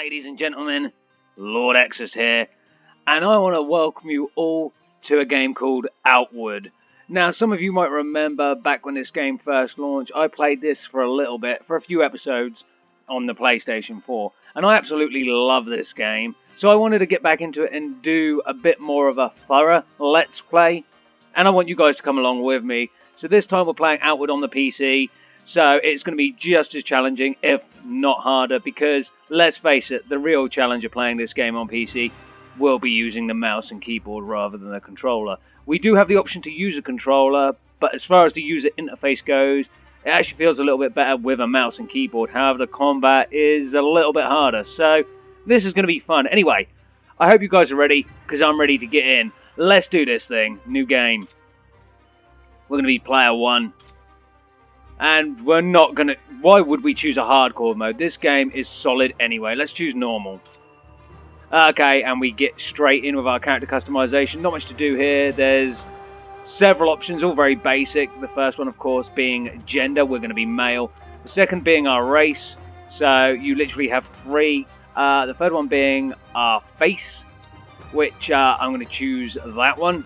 ladies and gentlemen, Lord Exsus here, and I want to welcome you all to a game called Outward. Now, some of you might remember back when this game first launched, I played this for a little bit, for a few episodes on the PlayStation 4, and I absolutely love this game, so I wanted to get back into it and do a bit more of a thorough Let's Play, and I want you guys to come along with me. So this time we're playing Outward on the PC. So it's going to be just as challenging, if not harder, because let's face it, the real challenge of playing this game on PC will be using the mouse and keyboard rather than the controller. We do have the option to use a controller, but as far as the user interface goes, it actually feels a little bit better with a mouse and keyboard. However, the combat is a little bit harder, so this is going to be fun. Anyway, I hope you guys are ready, because I'm ready to get in. Let's do this thing. New game. We're going to be player 1. And we're not going to... Why would we choose a hardcore mode? This game is solid anyway. Let's choose normal. Okay, and we get straight in with our character customization. Not much to do here. There's several options, all very basic. The first one, of course, being gender. We're going to be male. The second being our race. So you literally have 3. The third one being our face, which I'm going to choose that one.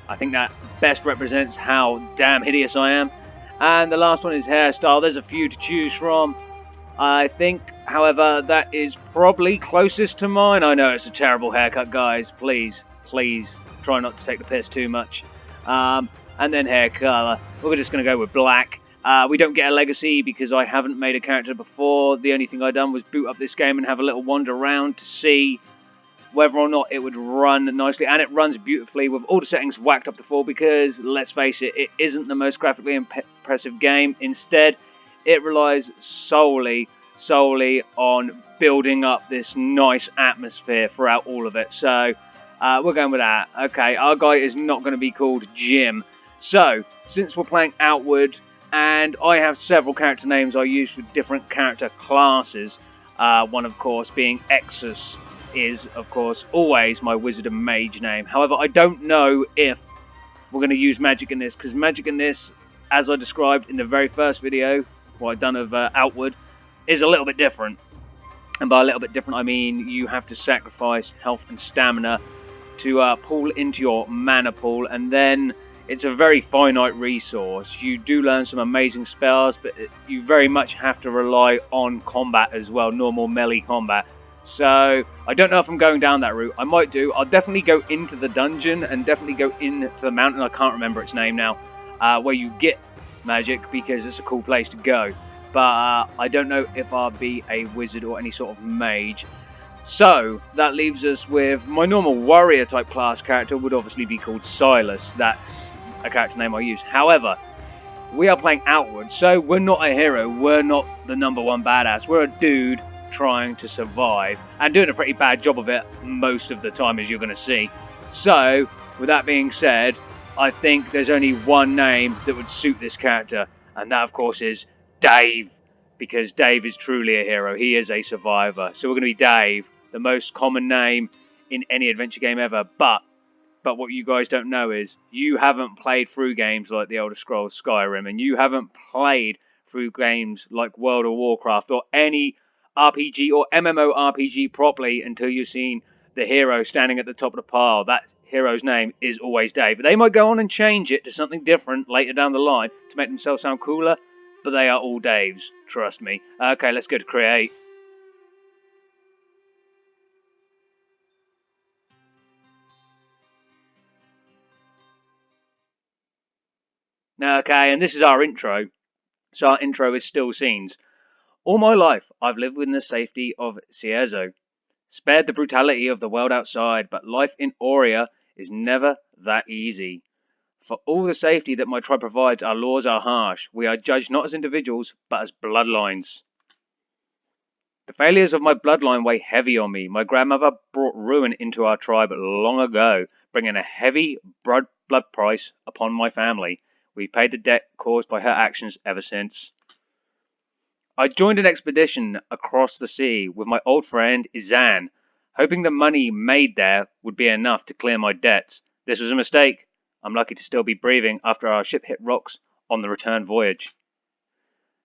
I think that best represents how damn hideous I am. And the last one is hairstyle. There's a few to choose from. I think, however, that is probably closest to mine. I know it's a terrible haircut, guys. Please, please try not to take the piss too much. And then hair color. We're just going to go with black. We don't get a legacy because I haven't made a character before. The only thing I've done was boot up this game and have a little wander around to see whether or not it would run nicely, and it runs beautifully with all the settings whacked up to full because, let's face it, it isn't the most graphically impressive game. Instead, it relies solely on building up this nice atmosphere throughout all of it. So, we're going with that. Okay, our guy is not going to be called Jim. So, since we're playing Outward, and I have several character names I use for different character classes, one, of course, being Exsus, is, of course, always my wizard and mage name. However, I don't know if we're going to use magic in this, because magic in this, as I described in the very first video, what I've done of Outward, is a little bit different. And by a little bit different, I mean you have to sacrifice health and stamina to pull into your mana pool, and then it's a very finite resource. You do learn some amazing spells, but you very much have to rely on combat as well, normal melee combat. So, I don't know if I'm going down that route. I might do. I'll definitely go into the dungeon and definitely go into the mountain. I can't remember its name now. Where you get magic because it's a cool place to go. But I don't know if I'll be a wizard or any sort of mage. So, that leaves us with my normal warrior type class character would obviously be called Silas. That's a character name I use. However, we are playing Outward, so we're not a hero. We're not the #1 badass. We're a dude trying to survive and doing a pretty bad job of it most of the time, as you're going to see. So, with that being said, I think there's only one name that would suit this character, and that, of course, is Dave, because Dave is truly a hero. He is a survivor. So we're going to be Dave, the most common name in any adventure game ever. But what you guys don't know is you haven't played through games like The Elder Scrolls Skyrim, and you haven't played through games like World of Warcraft or any RPG or MMORPG properly until you've seen the hero standing at the top of the pile. That hero's name is always Dave. They might go on and change it to something different later down the line to make themselves sound cooler, but they are all Daves, trust me. Okay, let's go to create. Okay, and this is our intro. So our intro is still scenes. All my life, I've lived within the safety of Cierzo, spared the brutality of the world outside, but life in Aurea is never that easy. For all the safety that my tribe provides, our laws are harsh. We are judged not as individuals, but as bloodlines. The failures of my bloodline weigh heavy on me. My grandmother brought ruin into our tribe long ago, bringing a heavy blood price upon my family. We've paid the debt caused by her actions ever since. I joined an expedition across the sea with my old friend Izan, hoping the money made there would be enough to clear my debts. This was a mistake. I'm lucky to still be breathing after our ship hit rocks on the return voyage.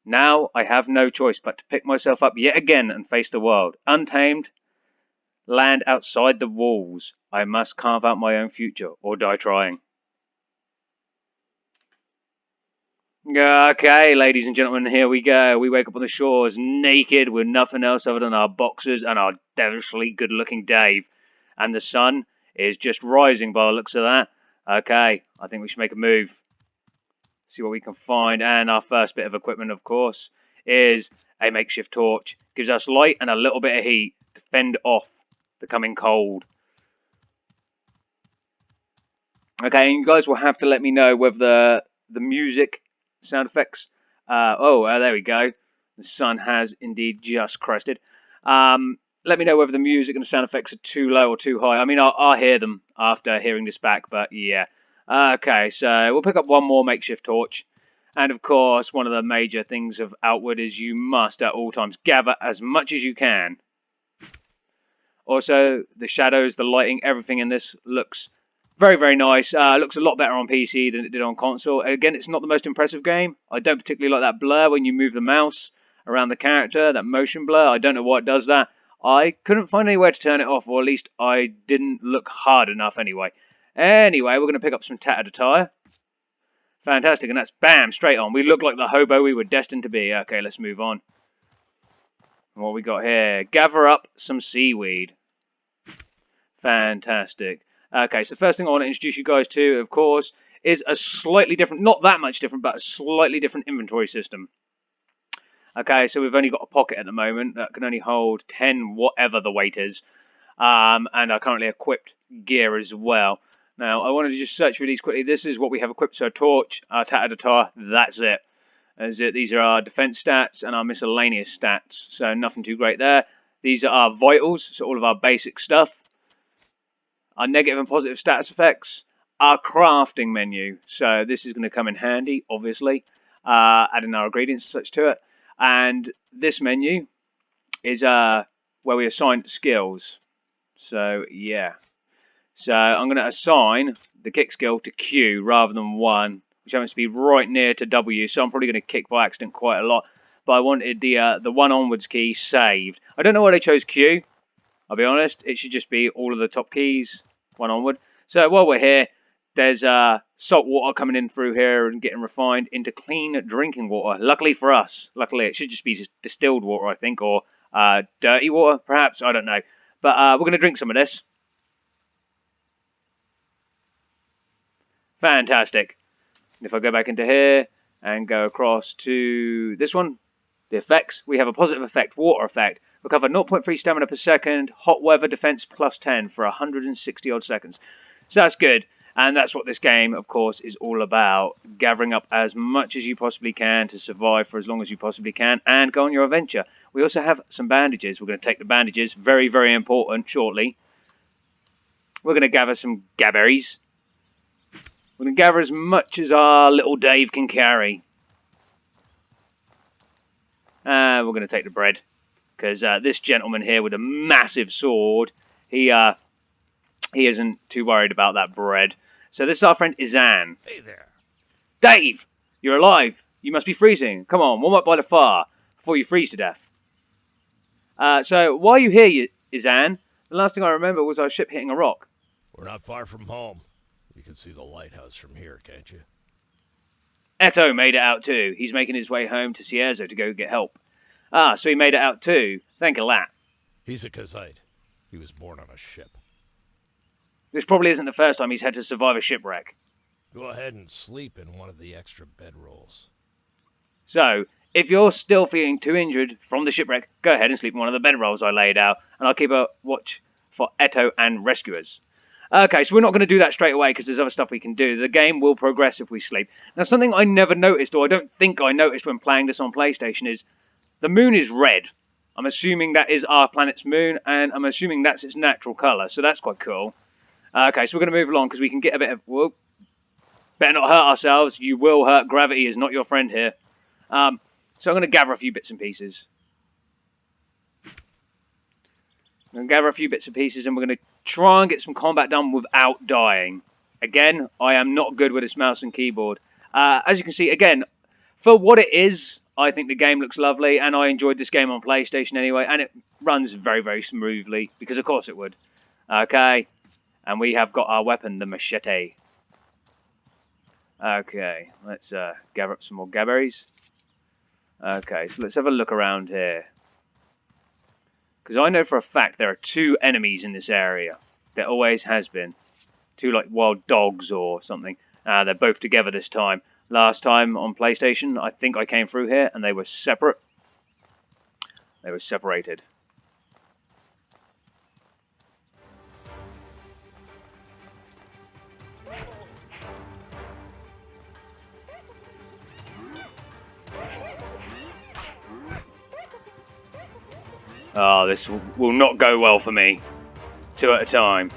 Now I have no choice but to pick myself up yet again and face the world. Untamed, land outside the walls. I must carve out my own future or die trying. Okay, ladies and gentlemen, here we go. We wake up on the shores naked with nothing else other than our boxers and our devilishly good looking Dave. And the sun is just rising by the looks of that. Okay, I think we should make a move. See what we can find. And our first bit of equipment, of course, is a makeshift torch. Gives us light and a little bit of heat to fend off the coming cold. Okay, and you guys will have to let me know whether the music sound effects. There we go. The sun has indeed just crested. Let me know whether the music and the sound effects are too low or too high. I mean, I'll hear them after hearing this back, but yeah. Okay, so we'll pick up one more makeshift torch. And of course, one of the major things of Outward is you must at all times gather as much as you can. Also, the shadows, the lighting, everything in this looks very, very nice. Looks a lot better on PC than it did on console. Again, it's not the most impressive game. I don't particularly like that blur when you move the mouse around the character, that motion blur. I don't know why it does that. I couldn't find anywhere to turn it off, or at least I didn't look hard enough anyway. Anyway, we're going to pick up some tattered attire. Fantastic, and that's bam, straight on. We look like the hobo we were destined to be. Okay, let's move on. What we got here? Gather up some seaweed. Fantastic. Okay, so the first thing I want to introduce you guys to, of course, is a slightly different, not that much different, but a slightly different inventory system. Okay, so we've only got a pocket at the moment that can only hold 10 whatever the weight is. And our currently equipped gear as well. Now, I wanted to just search for these quickly. This is what we have equipped. So, torch, our tattered attire, that's it. That's it. These are our defense stats and our miscellaneous stats. So, nothing too great there. These are our vitals, so all of our basic stuff. Our negative and positive status effects, our crafting menu. So this is going to come in handy, obviously, adding our ingredients and such to it. And this menu is where we assign skills. So yeah. So I'm going to assign the kick skill to Q rather than 1, which happens to be right near to W. So I'm probably going to kick by accident quite a lot. But I wanted the 1 onwards key saved. I don't know why they chose Q. I'll be honest, it should just be all of the top keys, 1 onward. So while we're here, there's salt water coming in through here and getting refined into clean drinking water. Luckily for us, it should just be distilled water, I think, or dirty water, perhaps, I don't know. But we're going to drink some of this. Fantastic. And if I go back into here and go across to this one, the effects, we have a positive effect, water effect. Recover 0.3 stamina per second, hot weather defense plus 10 for 160 odd seconds. So that's good. And that's what this game, of course, is all about. Gathering up as much as you possibly can to survive for as long as you possibly can and go on your adventure. We also have some bandages. We're going to take the bandages, very, very important, shortly. We're going to gather some gabberries. We're going to gather as much as our little Dave can carry. We're going to take the bread. Because this gentleman here with a massive sword, he isn't too worried about that bread. So this is our friend Izan. Hey there. Dave, you're alive. You must be freezing. Come on, warm up by the fire before you freeze to death. So why are you here, Izan? The last thing I remember was our ship hitting a rock. We're not far from home. You can see the lighthouse from here, can't you? Eto made it out too. He's making his way home to Cierzo to go get help. So he made it out too. Thank a lot. He's a Kazite. He was born on a ship. This probably isn't the first time he's had to survive a shipwreck. Go ahead and sleep in one of the extra bedrolls. So, if you're still feeling too injured from the shipwreck, go ahead and sleep in one of the bedrolls I laid out, and I'll keep a watch for Eto and rescuers. Okay, so we're not going to do that straight away because there's other stuff we can do. The game will progress if we sleep. Now, something I never noticed, or I don't think I noticed when playing this on PlayStation, is the moon is red. I'm assuming that is our planet's moon, and I'm assuming that's its natural colour, so that's quite cool. Okay, so we're going to move along because we can get a bit of... Whoa. Better not hurt ourselves. You will hurt. Gravity is not your friend here. So I'm going to gather a few bits and pieces. I'm going to gather a few bits and pieces, and we're going to try and get some combat done without dying. Again, I am not good with this mouse and keyboard. As you can see, again, for what it is, I think the game looks lovely, and I enjoyed this game on PlayStation anyway, and it runs very, very smoothly, because of course it would. Okay, and we have got our weapon, the machete. Okay, let's gather up some more gabberries. Okay, so let's have a look around here. Because I know for a fact there are 2 enemies in this area. There always has been. 2 like wild dogs or something. They're both together this time. Last time on PlayStation, I think I came through here and they were separate. They were separated. Oh, this will not go well for me. 2 at a time.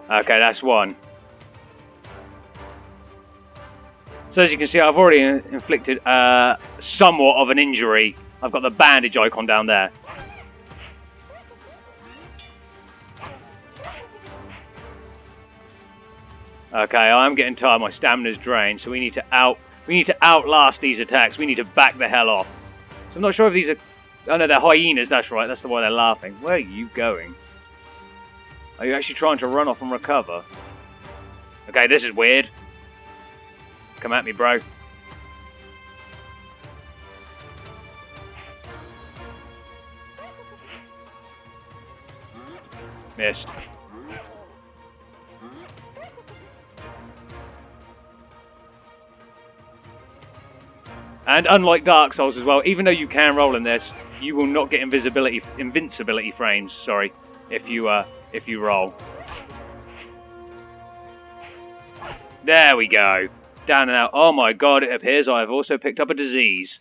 Okay, that's 1. So as you can see, I've already inflicted somewhat of an injury. I've got the bandage icon down there. Okay, I'm getting tired. My stamina's drained, so we need to outlast these attacks. We need to back the hell off. So I'm not sure if these are. Oh no, they're hyenas. That's right. That's the why they're laughing. Where are you going? Are you actually trying to run off and recover? Okay, this is weird. Come at me, bro. Missed. And unlike Dark Souls as well, even though you can roll in this, you will not get invincibility frames. Sorry, if you roll. There we go. Down and out. Oh my god! It appears I have also picked up a disease.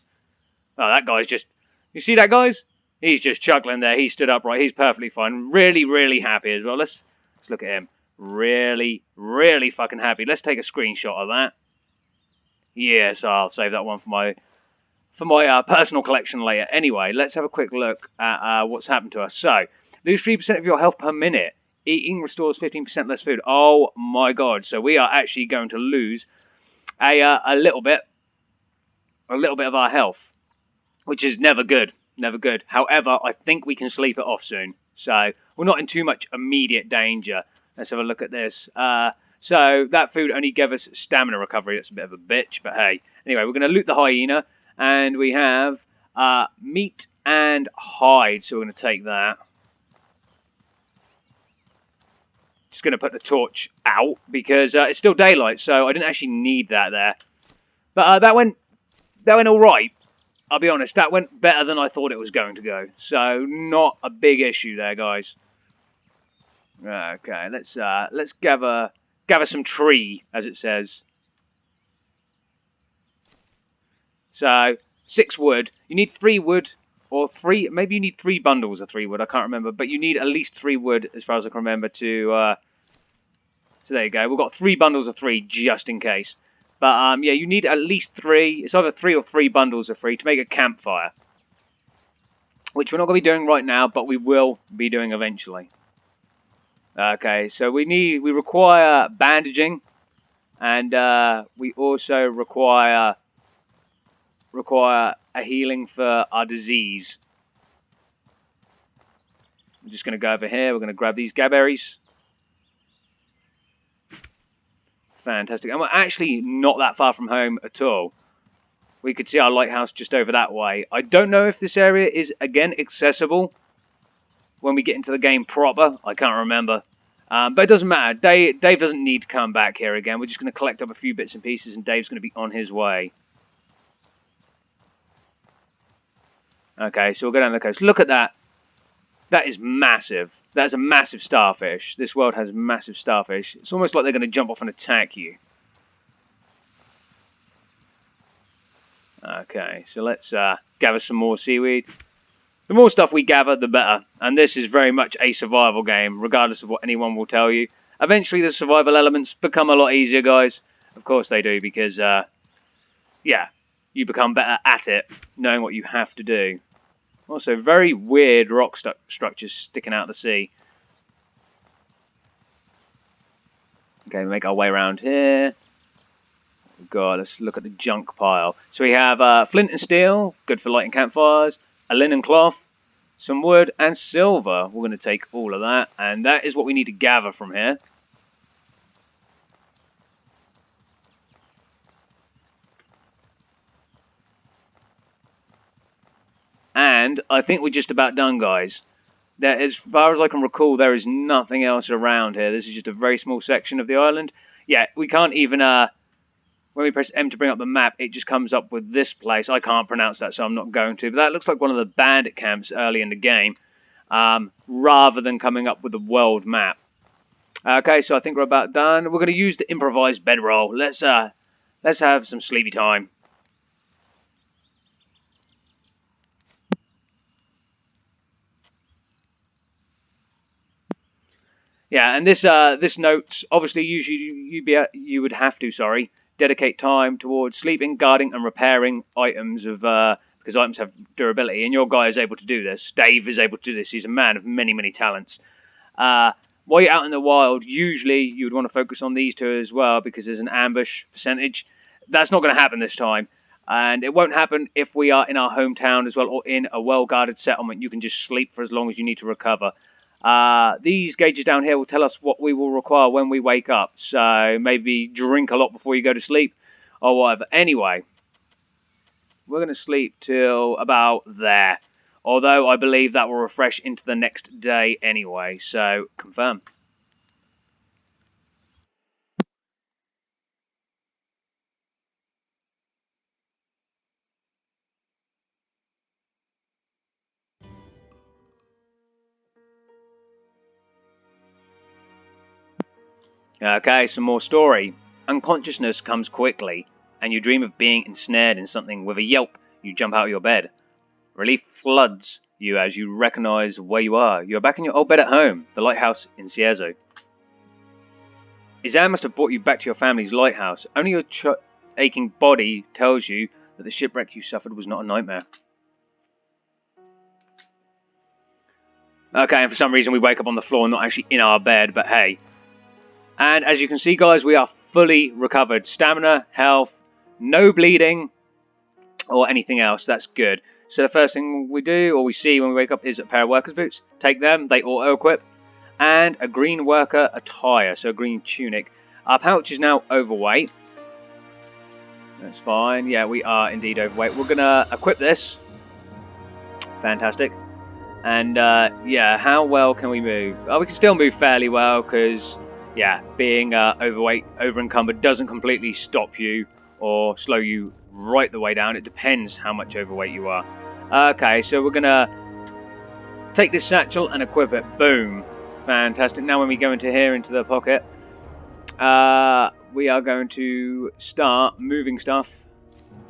Oh, that guy's just. You see that, guys? He's just chuckling there. He stood upright. He's perfectly fine. Really, really happy as well. Let's look at him. Really, really fucking happy. Let's take a screenshot of that. Yes, I'll save that one for my personal collection later. Anyway, let's have a quick look at what's happened to us. So, lose 3% of your health per minute. Eating restores 15% less food. Oh my god! So we are actually going to lose a little bit of our health, which is never good. Never good. However, I think we can sleep it off soon. So we're not in too much immediate danger. Let's have a look at this. So that food only gave us stamina recovery. That's a bit of a bitch, but hey. Anyway, we're going to loot the hyena, and we have meat and hide. So we're going to take that. Just going to put the torch out because it's still daylight, so I didn't actually need that there. But that went all right. I'll be honest, that went better than I thought it was going to go. So not a big issue there, guys. Okay, let's gather some tree, as it says. So 6 wood. You need 3 wood, or 3. Maybe you need 3 bundles of 3 wood. I can't remember, but you need at least 3 wood, as far as I can remember. So there you go. We've got 3 bundles of 3 just in case. But yeah, you need at least 3. It's either 3 or 3 bundles of 3 to make a campfire, which we're not going to be doing right now, but we will be doing eventually. Okay, so we require bandaging, and we also require a healing for our disease. I'm just going to go over here. We're going to grab these gabberries. Fantastic. And we're actually not that far from home at all. We could see our lighthouse just over that way. I don't know if this area is, again, accessible when we get into the game proper. I can't remember. But it doesn't matter. Dave doesn't need to come back here again. We're just going to collect up a few bits and pieces, and Dave's going to be on his way. Okay, so we'll go down the coast. Look at that. That is massive. That's a massive starfish. This world has massive starfish. It's almost like they're going to jump off and attack you. Okay, so let's gather some more seaweed. The more stuff we gather, the better. And this is very much a survival game, regardless of what anyone will tell you. Eventually, the survival elements become a lot easier, guys. Of course they do, because, yeah, you become better at it, knowing what you have to do. Also, very weird rock structures sticking out of the sea. Okay, we make our way around here. God, let's look at the junk pile. So we have flint and steel, good for lighting campfires, a linen cloth, some wood, and silver. We're going to take all of that, and that is what we need to gather from here. And I think we're just about done, guys. As far as I can recall, there is nothing else around here. This is just a very small section of the island. Yeah, we can't even... when we press M to bring up the map, it just comes up with this place. I can't pronounce that, so I'm not going to. But that looks like one of the bandit camps early in the game, rather than coming up with the world map. Okay, so I think we're about done. We're going to use the improvised bedroll. Let's have some sleepy time. Yeah, and this note, obviously, usually you would have to, dedicate time towards sleeping, guarding, and repairing items of because items have durability, and your guy is able to do this. Dave is able to do this. He's a man of many, many talents. While you're out in the wild, usually you would want to focus on these two as well because there's an ambush percentage. That's not going to happen this time. And it won't happen if we are in our hometown as well or in a well-guarded settlement. You can just sleep for as long as you need to recover. These gauges down here will tell us what we will require when we wake up. So maybe drink a lot before you go to sleep or whatever. Anyway, we're going to sleep till about there. Although I believe that will refresh into the next day anyway. So confirm. Okay, some more story. Unconsciousness comes quickly, and you dream of being ensnared in something. With a yelp, you jump out of your bed. Relief floods you as you recognize where you are. You are back in your old bed at home, the lighthouse in Cierzo. Izan must have brought you back to your family's lighthouse. Only your aching body tells you that the shipwreck you suffered was not a nightmare. Okay, and for some reason we wake up on the floor, not actually in our bed, but hey. And as you can see, guys, we are fully recovered. Stamina, health, no bleeding, or anything else. That's good. So the first thing we do, or we see when we wake up, is a pair of workers' boots. Take them, they auto-equip. And a green worker attire, so a green tunic. Our pouch is now overweight. That's fine. Yeah, we are indeed overweight. We're going to equip this. Fantastic. And, yeah, how well can we move? Oh, we can still move fairly well because, yeah, being overweight, over-encumbered doesn't completely stop you or slow you right the way down. It depends how much overweight you are. Okay, so we're going to take this satchel and equip it. Boom. Fantastic. Now when we go into here, into the pocket, we are going to start moving stuff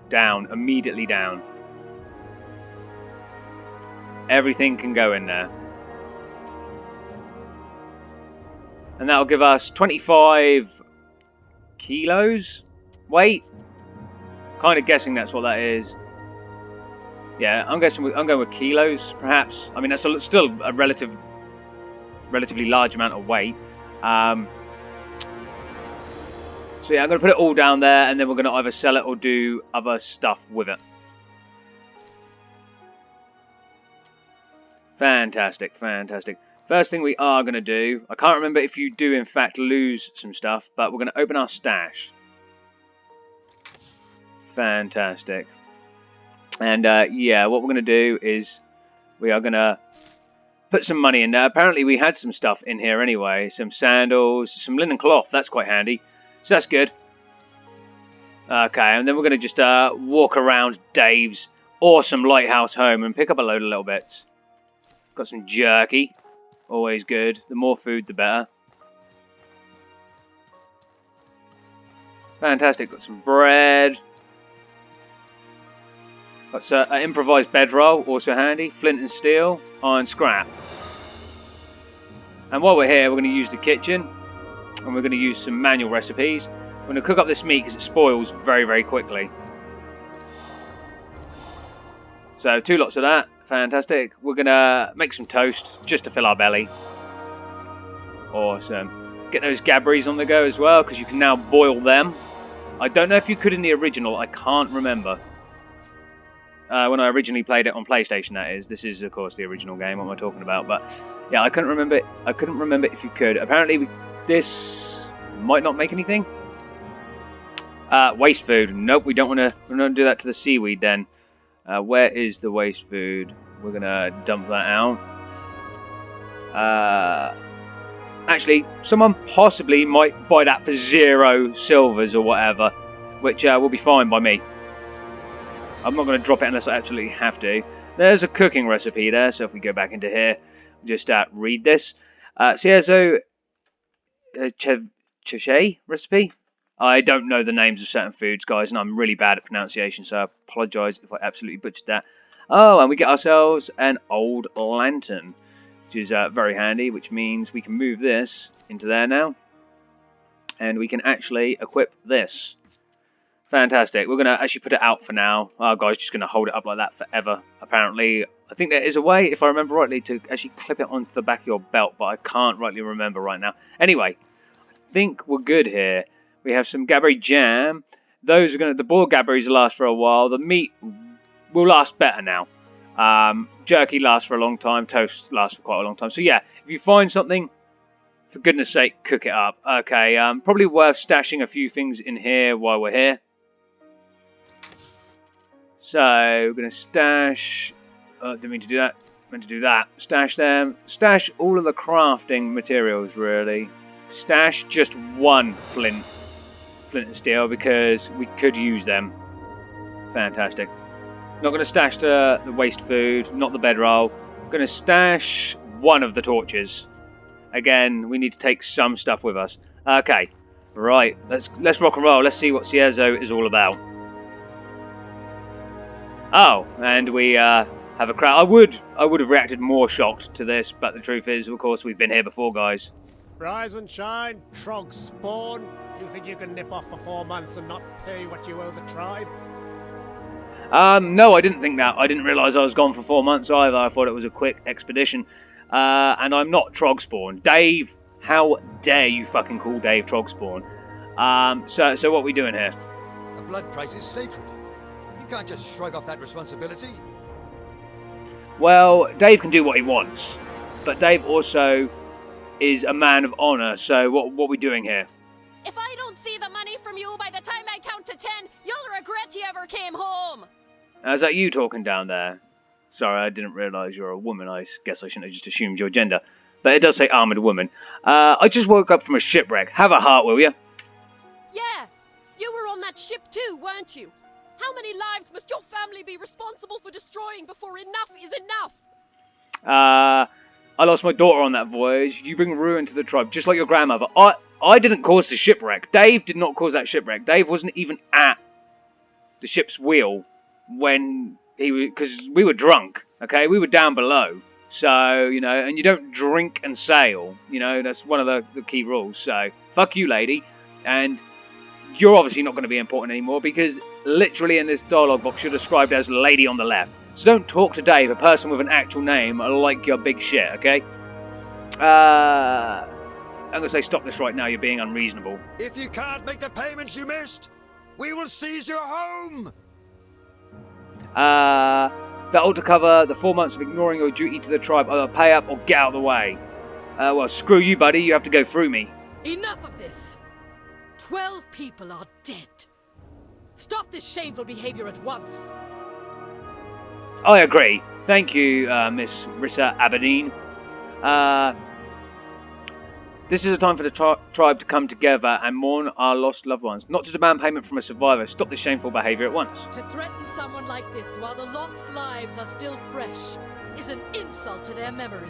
down, immediately down. Everything can go in there. And that'll give us 25 kilos weight. Kind of guessing that's what that is. Yeah, I'm going with kilos, perhaps. I mean, that's still a relatively large amount of weight. So yeah, I'm going to put it all down there, and then we're going to either sell it or do other stuff with it. Fantastic, fantastic. First thing we are going to do, I can't remember if you do in fact lose some stuff, but we're going to open our stash. Fantastic. And yeah, what we're going to do is we are going to put some money in there. Apparently we had some stuff in here anyway. Some sandals, some linen cloth. That's quite handy. So that's good. Okay, and then we're going to just walk around Dave's awesome lighthouse home and pick up a load of little bits. Got some jerky. Always good. The more food, the better. Fantastic. Got some bread. Got an improvised bedroll, also handy. Flint and steel. Iron scrap. And while we're here, we're going to use the kitchen. And we're going to use some manual recipes. We're going to cook up this meat because it spoils very, very quickly. So 2 lots of that. Fantastic. We're going to make some toast just to fill our belly. Awesome. Get those gabberries on the go as well, because you can now boil them. I don't know if you could in the original. I can't remember. When I originally played it on PlayStation, that is. This is, of course, the original game. What am I talking about? But yeah, I couldn't remember. I couldn't remember if you could. Apparently, this might not make anything. Waste food. Nope, we don't want to. We're not going to do that to the seaweed. Then, where is the waste food? We're gonna dump that out. Actually, someone possibly might buy that for 0 silvers or whatever, which will be fine by me. I'm not going to drop it unless I absolutely have to. There's a cooking recipe there, so if we go back into here, just read this. Ciezo Cheche recipe? I don't know the names of certain foods, guys, and I'm really bad at pronunciation, so I apologise if I absolutely butchered that. Oh, and we get ourselves an old lantern, which is very handy, which means we can move this into there now. And we can actually equip this. Fantastic. We're going to actually put it out for now. Our guy's just going to hold it up like that forever, apparently. I think there is a way, if I remember rightly, to actually clip it onto the back of your belt, but I can't rightly remember right now. Anyway, I think we're good here. We have some gabberry jam. Those are going to... The boiled gabberries will last for a while. The meat will last better now. Jerky lasts for a long time. Toast lasts for quite a long time. So yeah, if you find something, for goodness sake, cook it up. Okay, probably worth stashing a few things in here while we're here. So we're going to stash. Didn't mean to do that. Meant to do that. Stash them. Stash all of the crafting materials. Really. Stash just one flint and steel because we could use them. Fantastic. Not going to stash the waste food. Not the bedroll. Going to stash one of the torches. Again, we need to take some stuff with us. Okay. Right. Let's rock and roll. Let's see what Ciezo is all about. Oh, and we have a crowd. I would have reacted more shocked to this, but the truth is, of course, we've been here before, guys. Rise and shine, Trog spawn. You think you can nip off for 4 months and not pay what you owe the tribe? No, I didn't think that. I didn't realise I was gone for 4 months either. I thought it was a quick expedition. And I'm not Trog spawn. Dave, how dare you fucking call Dave Trog spawn? So what are we doing here? The blood price is sacred. You can't just shrug off that responsibility. Well, Dave can do what he wants, but Dave also is a man of honour. So what are we doing here? If I don't see the money from you by the time I count to 10, you'll regret you ever came home. Is that you talking down there? Sorry, I didn't realise you're a woman. I guess I shouldn't have just assumed your gender. But it does say armoured woman. I just woke up from a shipwreck. Have a heart, will you? Yeah, you were on that ship too, weren't you? How many lives must your family be responsible for destroying before enough is enough? I lost my daughter on that voyage. You bring ruin to the tribe, just like your grandmother. I didn't cause the shipwreck. Dave did not cause that shipwreck. Dave wasn't even at the ship's wheel when he was... Because we were drunk, okay? We were down below. So, you know, and you don't drink and sail. You know, that's one of the key rules. So, fuck you, lady. And you're obviously not going to be important anymore because literally in this dialogue box you're described as lady on the left. So don't talk to Dave, a person with an actual name, like your big shit, okay? I'm going to say stop this right now, you're being unreasonable. If you can't make the payments you missed, we will seize your home! That ought to cover the 4 months of ignoring your duty to the tribe. Either pay up or get out of the way. Well, screw you, buddy, you have to go through me. Enough of this. 12 people are dead. Stop this shameful behavior at once. I agree. Thank you, Miss Rissa Aberdeen. This is a time for the tribe to come together and mourn our lost loved ones, not to demand payment from a survivor. Stop this shameful behavior at once. To threaten someone like this while the lost lives are still fresh is an insult to their memory.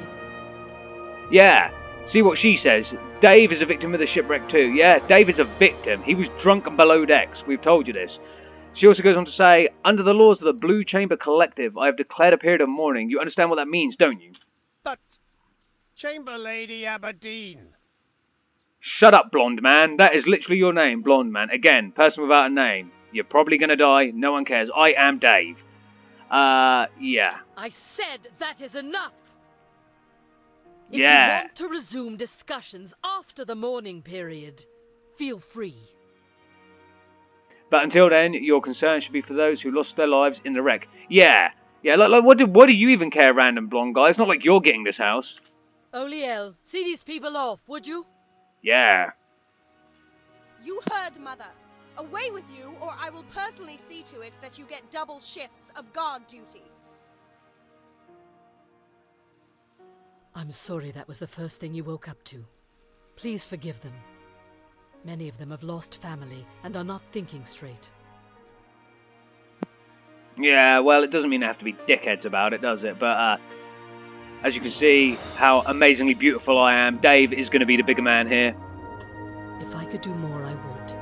Yeah, see what she says. Dave is a victim of the shipwreck too. Yeah, Dave is a victim. He was drunk and below decks. We've told you this. She also goes on to say, under the laws of the Blue Chamber Collective, I have declared a period of mourning. You understand what that means, don't you? But, Chamber Lady Aberdeen. Shut up, blonde man. That is literally your name, blonde man. Again, person without a name. You're probably going to die. No one cares. I am Dave. Yeah. I said that is enough! If Yeah. you want to resume discussions after the mourning period, feel free. But until then, your concern should be for those who lost their lives in the wreck. Yeah. Yeah, like what do you even care, random blonde guy? It's not like you're getting this house. Oliel, see these people off, would you? Yeah. You heard, Mother. Away with you, or I will personally see to it that you get double shifts of guard duty. I'm sorry that was the first thing you woke up to. Please forgive them. Many of them have lost family and are not thinking straight. Yeah, well, it doesn't mean they have to be dickheads about it, does it? But, as you can see how amazingly beautiful I am, Dave is going to be the bigger man here. If I could do more, I would.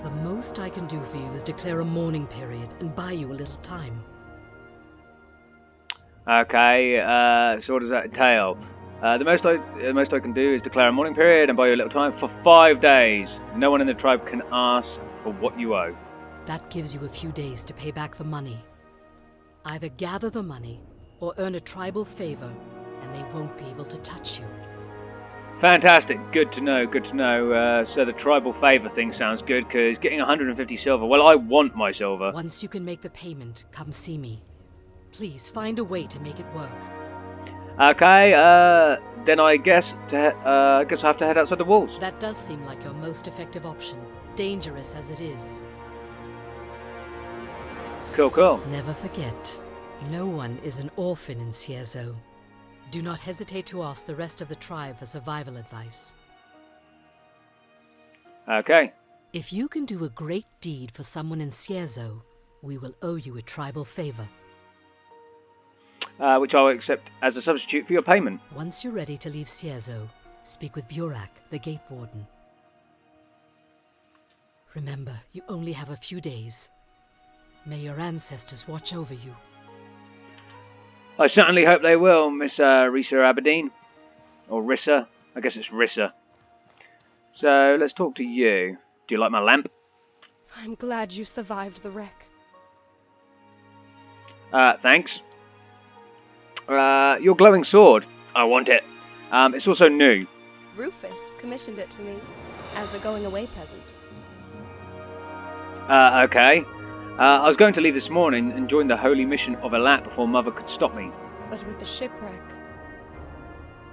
The most I can do for you is declare a mourning period and buy you a little time. Okay, so what does that entail? The most I can do is declare a mourning period and buy you a little time for 5 days. No one in the tribe can ask for what you owe. That gives you a few days to pay back the money. Either gather the money or earn a tribal favor, and they won't be able to touch you. Fantastic, good to know, good to know. So the tribal favour thing sounds good, because getting 150 silver, well, I want my silver. Once you can make the payment, come see me. Please find a way to make it work. Okay, then I guess I guess I have to head outside the walls. That does seem like your most effective option, dangerous as it is. Cool, cool. Never forget, no one is an orphan in Cierzo. Do not hesitate to ask the rest of the tribe for survival advice. Okay. If you can do a great deed for someone in Cierzo, we will owe you a tribal favor. Which I will accept as a substitute for your payment. Once you're ready to leave Cierzo, speak with Burak, the gate warden. Remember, you only have a few days. May your ancestors watch over you. I certainly hope they will, Miss Risa Aberdeen. Or Rissa. I guess it's Rissa. So, let's talk to you. Do you like my lamp? I'm glad you survived the wreck. Thanks. Your glowing sword. I want it. It's also new. Rufus commissioned it for me as a going-away present. Okay. I was going to leave this morning and join the holy mission of Elat before Mother could stop me. But with the shipwreck,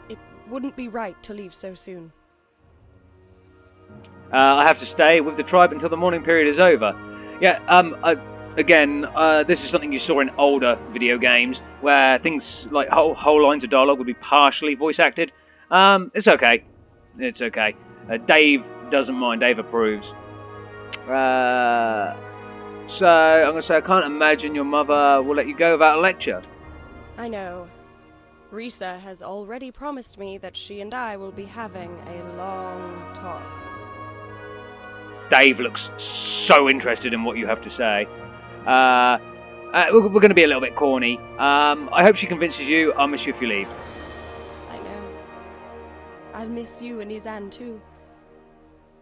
it wouldn't be right to leave so soon. I have to stay with the tribe until the mourning period is over. Yeah, again, this is something you saw in older video games, where things like whole lines of dialogue would be partially voice acted. It's okay. It's okay. Dave doesn't mind. Dave approves. So, I'm going to say I can't imagine your mother will let you go without a lecture. I know. Risa has already promised me that she and I will be having a long talk. Dave looks so interested in what you have to say. We're going to be a little bit corny. I hope she convinces you. I'll miss you if you leave. I know. I'll miss you and Izan too.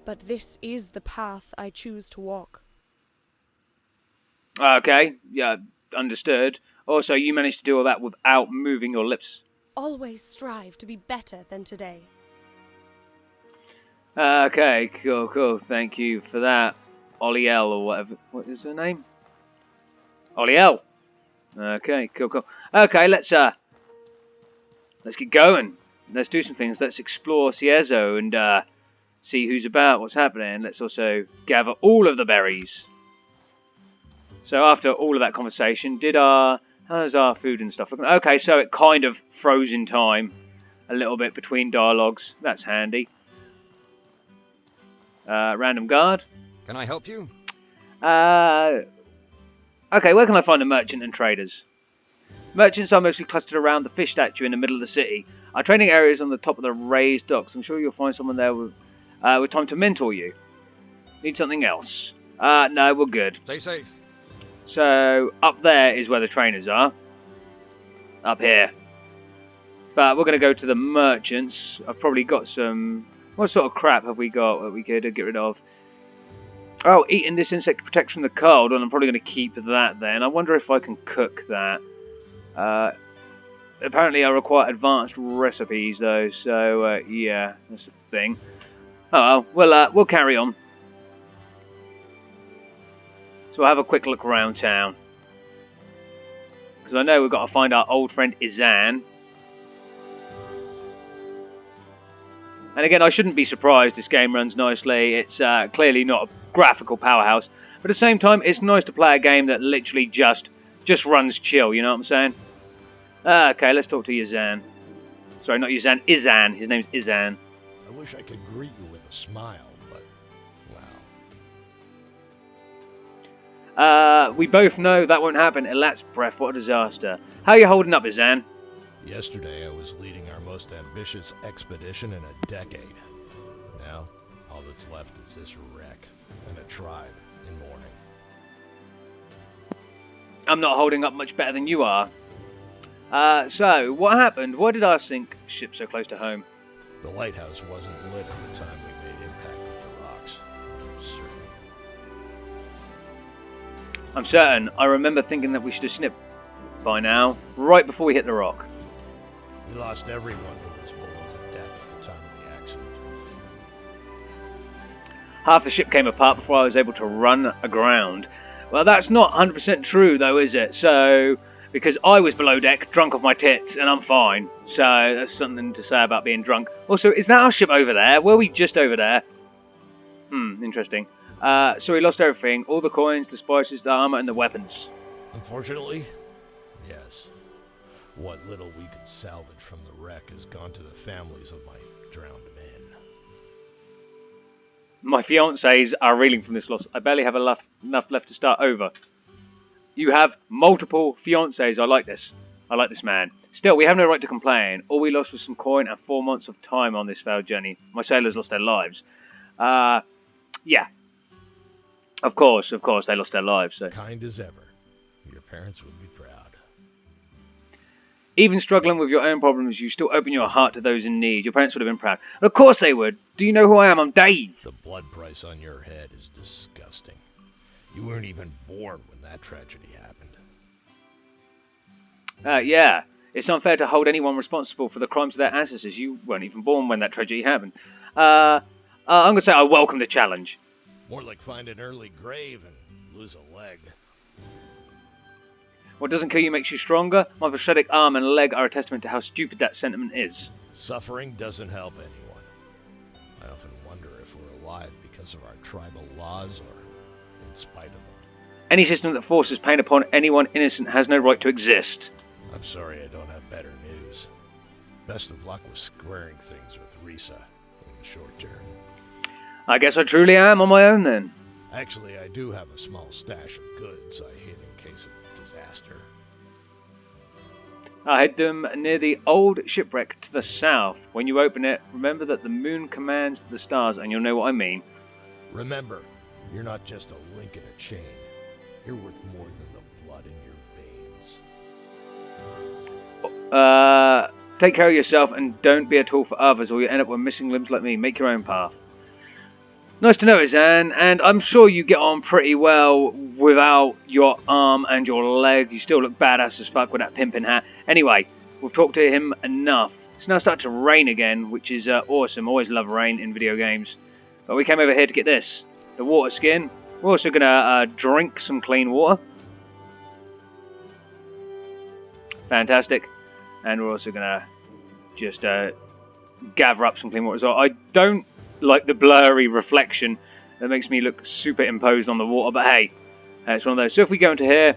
But this is the path I choose to walk. Okay, yeah, understood. Also, you managed to do all that without moving your lips. Always strive to be better than today. Okay, cool. Thank you for that. Oliel or whatever. What is her name? Oliel. Okay, cool. Okay, let's get going. Let's do some things. Let's explore Cierzo and see who's about, what's happening. Let's also gather all of the berries. So after all of that conversation, how's our food and stuff looking? Okay, so it kind of froze in time a little bit between dialogues. That's handy. Random guard. Can I help you? Okay, where can I find the merchant and traders? Merchants are mostly clustered around the fish statue in the middle of the city. Our trading area is on the top of the raised docks. I'm sure you'll find someone there with time to mentor you. Need something else? No, we're good. Stay safe. So, up there is where the trainers are. Up here. But we're going to go to the merchants. I've probably got some... What sort of crap have we got that we could get rid of? Oh, eating this insect protects from the cold, and I'm probably going to keep that then. I wonder if I can cook that. Apparently I require advanced recipes though, so yeah, that's the thing. Oh well, we'll carry on. So we'll have a quick look around town. Because I know we've got to find our old friend Izan. And again, I shouldn't be surprised this game runs nicely. It's clearly not a graphical powerhouse. But at the same time, it's nice to play a game that literally just runs chill, you know what I'm saying? Okay, let's talk to Izan. Sorry, not Izan, Izan. His name's Izan. I wish I could greet you with a smile, but, wow. We both know that won't happen. Elat's breath, what a disaster. How are you holding up, Izan? Yesterday I was leading our most ambitious expedition in a decade. Now, all that's left is this wreck and a tribe in mourning. I'm not holding up much better than you are. So, what happened? Why did our sink ship so close to home? The lighthouse wasn't lit at the time we made impact with the rocks. Certainly. I'm certain. I remember thinking that we should have snipped by now, right before we hit the rock. We lost everyone who was below the deck at the time of the accident. Half the ship came apart before I was able to run aground. Well, that's not 100% true, though, is it? So, because I was below deck, drunk off my tits, and I'm fine. So, that's something to say about being drunk. Also, is that our ship over there? Were we just over there? Interesting. So we lost everything. All the coins, the spices, the armor, and the weapons. Unfortunately, yes. What little we could salvage from the wreck has gone to the families of my drowned men. My fiancés are reeling from this loss. I barely have enough left to start over. You have multiple fiancés. I like this. I like this man. Still, we have no right to complain. All we lost was some coin and 4 months of time on this failed journey. My sailors lost their lives. Yeah. Of course, they lost their lives. So. Kind as ever. Your parents would be proud. Even struggling with your own problems, you still open your heart to those in need. Your parents would have been proud. Of course they would. Do you know who I am? I'm Dave. The blood price on your head is disgusting. You weren't even born when that tragedy happened. Yeah. It's unfair to hold anyone responsible for the crimes of their ancestors. You weren't even born when that tragedy happened. I'm going to say I welcome the challenge. More like find an early grave and lose a leg. What doesn't kill you makes you stronger. My prosthetic arm and leg are a testament to how stupid that sentiment is. Suffering doesn't help anyone. I often wonder if we're alive because of our tribal laws or in spite of them. Any system that forces pain upon anyone innocent has no right to exist. I'm sorry I don't have better news. Best of luck with squaring things with Risa in the short term. I guess I truly am on my own then. Actually, I do have a small stash of goods I hid in case of disaster. I hid them near the old shipwreck to the south. When you open it, remember that the moon commands the stars, and you'll know what I mean. Remember, you're not just a link in a chain. You're worth more than the blood in your veins. Take care of yourself and don't be a tool for others, or you end up with missing limbs like me. Make your own path. Nice to know, Izan, and I'm sure you get on pretty well without your arm and your leg. You still look badass as fuck with that pimpin' hat. Anyway, we've talked to him enough. It's now starting to rain again, which is awesome. Always love rain in video games. But we came over here to get this, the water skin. We're also going to drink some clean water. Fantastic. And we're also going to just gather up some clean water as well. I don't like the blurry reflection that makes me look superimposed on the water, but hey, it's one of those. So if we go into here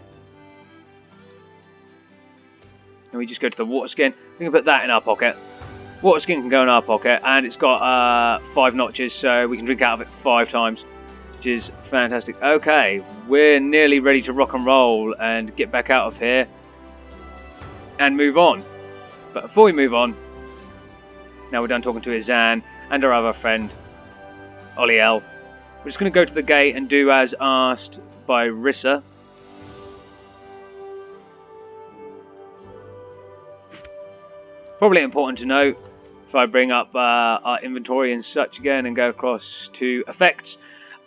and we just go to the water skin, we can put that in our pocket. Water skin can go in our pocket, and it's got 5 notches, so we can drink out of it 5 times, which is fantastic. Okay, we're nearly ready to rock and roll and get back out of here and move on. But before we move on, now we're done talking to Izan and our other friend, Oliel, we're just going to go to the gate and do as asked by Risa. Probably important to note, if I bring up our inventory and such again and go across to effects,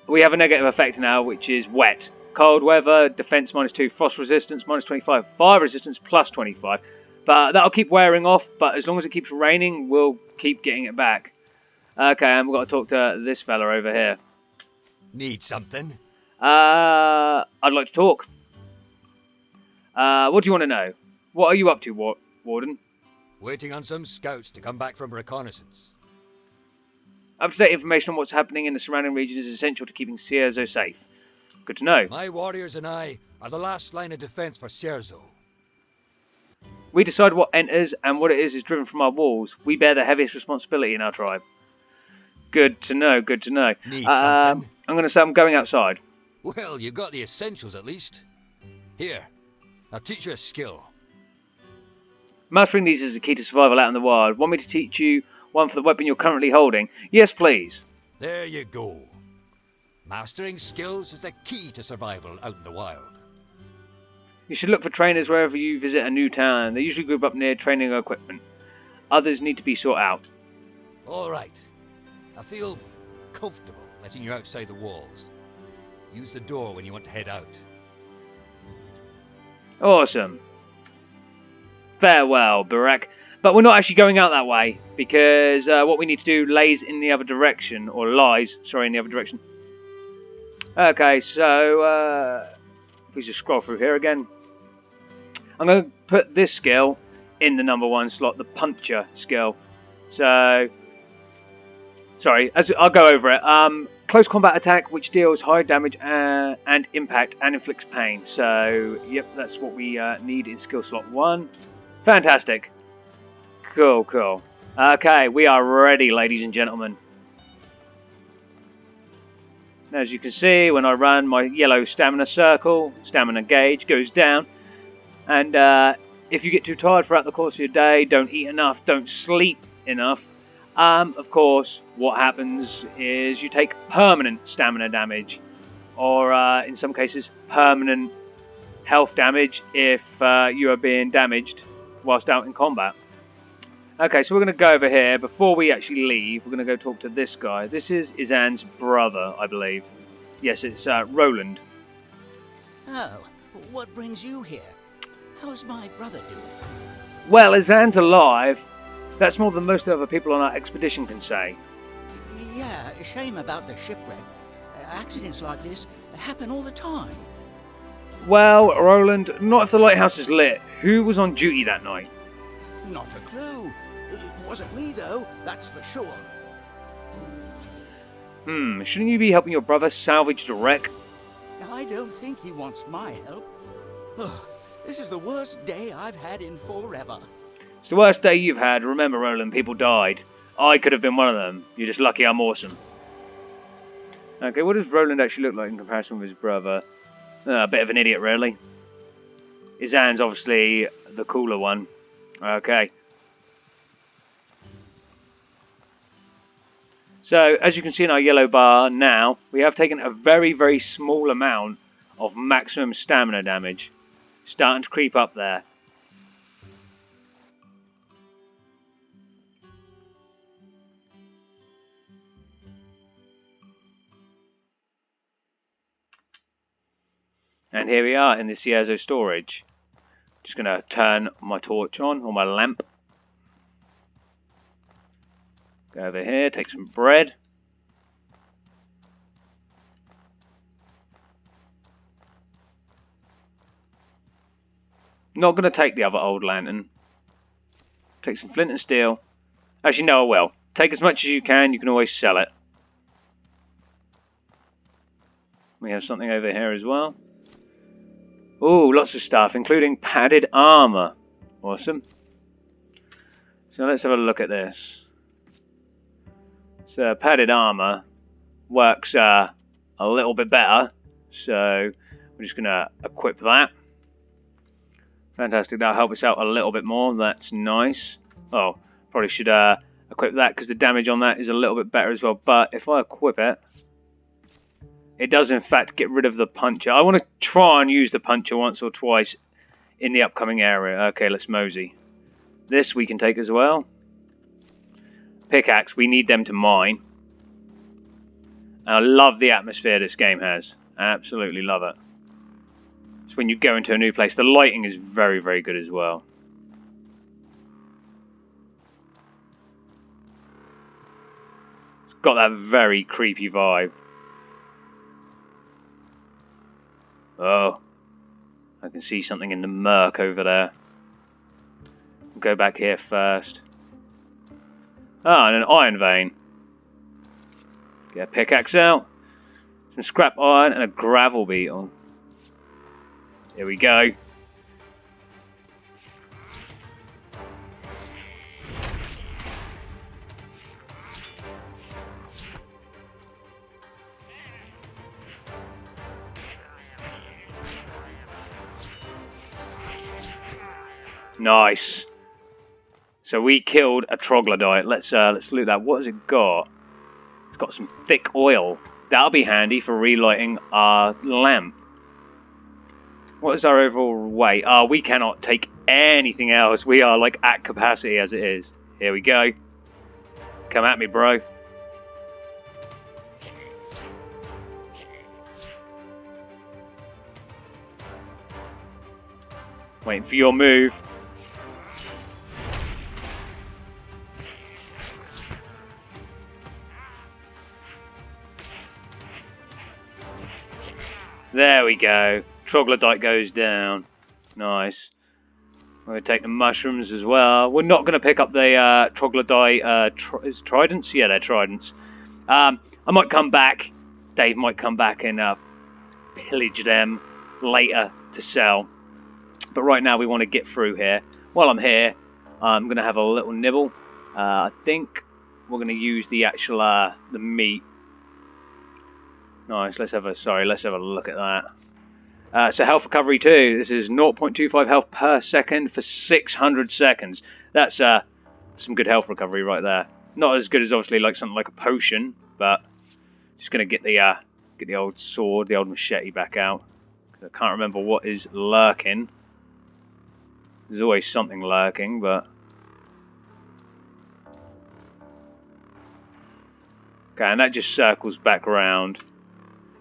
we have a negative effect now, which is wet. Cold weather, defense -2, frost resistance -25, fire resistance +25. But that'll keep wearing off, but as long as it keeps raining, we'll keep getting it back. Okay, and we've got to talk to this fella over here. Need something? I'd like to talk. What do you want to know? What are you up to, Warden? Waiting on some scouts to come back from reconnaissance. Up-to-date information on what's happening in the surrounding region is essential to keeping Cierzo safe. Good to know. My warriors and I are the last line of defense for Cierzo. We decide what enters and what it is driven from our walls. We bear the heaviest responsibility in our tribe. Good to know, good to know. Need something? I'm going to say I'm going outside. Well, you got the essentials at least. Here, I'll teach you a skill. Mastering these is the key to survival out in the wild. Want me to teach you one for the weapon you're currently holding? Yes, please. There you go. Mastering skills is the key to survival out in the wild. You should look for trainers wherever you visit a new town. They usually group up near training equipment. Others need to be sought out. All right. I feel comfortable letting you outside the walls. Use the door when you want to head out. Awesome. Farewell, Barak. But we're not actually going out that way, because what we need to do lies in the other direction. Okay, so if we just scroll through here again. I'm going to put this skill in the #1 slot, the puncher skill. So, sorry, I'll go over it. Close combat attack, which deals high damage and impact and inflicts pain. So, yep, that's what we need in skill slot 1. Fantastic. Cool, cool. Okay, we are ready, ladies and gentlemen. As you can see, when I run, my yellow stamina circle, stamina gauge, goes down. And if you get too tired throughout the course of your day, don't eat enough, don't sleep enough, of course, what happens is you take permanent stamina damage. Or, in some cases, permanent health damage if you are being damaged whilst out in combat. Okay, so we're going to go over here. Before we actually leave, we're going to go talk to this guy. This is Izan's brother, I believe. Yes, it's Roland. Oh, what brings you here? How's my brother doing? Well, Izan's alive. That's more than most of the other people on our expedition can say. Yeah, shame about the shipwreck. Accidents like this happen all the time. Well, Roland, not if the lighthouse is lit. Who was on duty that night? Not a clue. It wasn't me, though, that's for sure. Shouldn't you be helping your brother salvage the wreck? I don't think he wants my help. This is the worst day I've had in forever. It's the worst day you've had. Remember, Roland, people died. I could have been one of them. You're just lucky I'm awesome. Okay, what does Roland actually look like in comparison with his brother? A bit of an idiot, really. Izan's obviously the cooler one. Okay. So, as you can see in our yellow bar now, we have taken a very, very small amount of maximum stamina damage. Starting to creep up there. And here we are in the Cierzo storage. Just going to turn my torch on, or my lamp. Go over here, take some bread. Not going to take the other old lantern. Take some flint and steel. Actually, no, I will. Take as much as you can always sell it. We have something over here as well. Ooh, lots of stuff, including padded armor. Awesome. So let's have a look at this. So padded armor works a little bit better. So we're just going to equip that. Fantastic, that'll help us out a little bit more. That's nice. Oh, probably should equip that because the damage on that is a little bit better as well. But if I equip it, it does in fact get rid of the puncher. I want to try and use the puncher once or twice in the upcoming area. Okay, let's mosey. This we can take as well. Pickaxe, we need them to mine. And I love the atmosphere this game has. I absolutely love it. It's when you go into a new place. The lighting is very, very good as well. It's got that very creepy vibe. Oh, I can see something in the murk over there. I'll go back here first. Ah, and an iron vein. Get a pickaxe out. Some scrap iron and a gravel beetle. Here we go. Nice. So we killed a troglodyte. Let's loot that. What has it got? It's got some thick oil. That'll be handy for relighting our lamp. What is our overall weight? We cannot take anything else. We are like at capacity as it is. Here we go. Come at me, bro. Waiting for your move. There we go. Troglodyte goes down. Nice. We're going to take the mushrooms as well. We're not going to pick up the troglodyte tridents. Yeah, they're tridents. I might come back. Dave might come back and pillage them later to sell. But right now we want to get through here. While I'm here, I'm going to have a little nibble. I think we're going to use the actual the meat. Nice. Let's have a look at that. So health recovery 2. This is 0.25 health per second for 600 seconds. That's some good health recovery right there. Not as good as obviously like something like a potion, but just gonna get the old sword, the old machete back out. I can't remember what is lurking. There's always something lurking, but okay, and that just circles back around.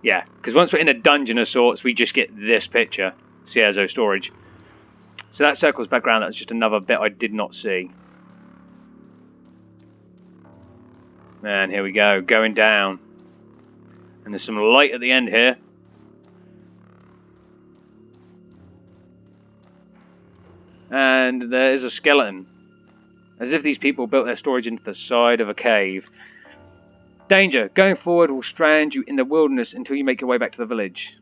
Yeah, because once we're in a dungeon of sorts, we just get this picture, Cierzo storage. So that circles back around. That's just another bit I did not see. And here we go, going down. And there's some light at the end here. And there is a skeleton. As if these people built their storage into the side of a cave. Danger. Going forward will strand you in the wilderness until you make your way back to the village.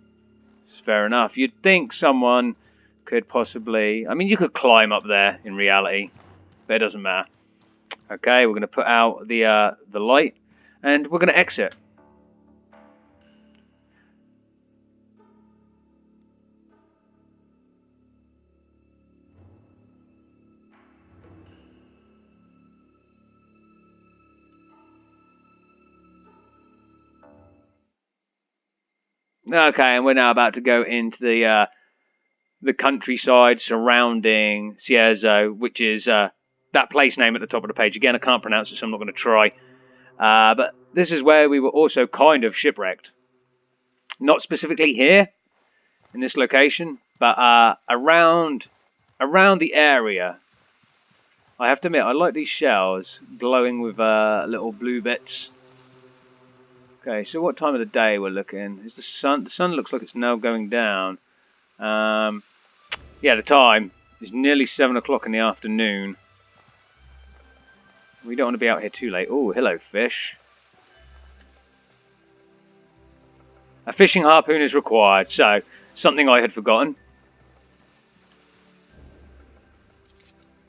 It's fair enough. You'd think someone could possibly... I mean, you could climb up there in reality. But it doesn't matter. Okay, we're going to put out the light. And we're going to exit. Okay, and we're now about to go into the countryside surrounding Cierzo, which is that place name at the top of the page. Again, I can't pronounce it, so I'm not going to try. But this is where we were also kind of shipwrecked. Not specifically here, in this location, but around the area. I have to admit, I like these shells glowing with little blue bits. Okay, so what time of the day we're looking? Is the sun? The sun looks like it's now going down. Yeah, the time is nearly 7 o'clock in the afternoon. We don't want to be out here too late. Oh, hello, fish. A fishing harpoon is required, so something I had forgotten.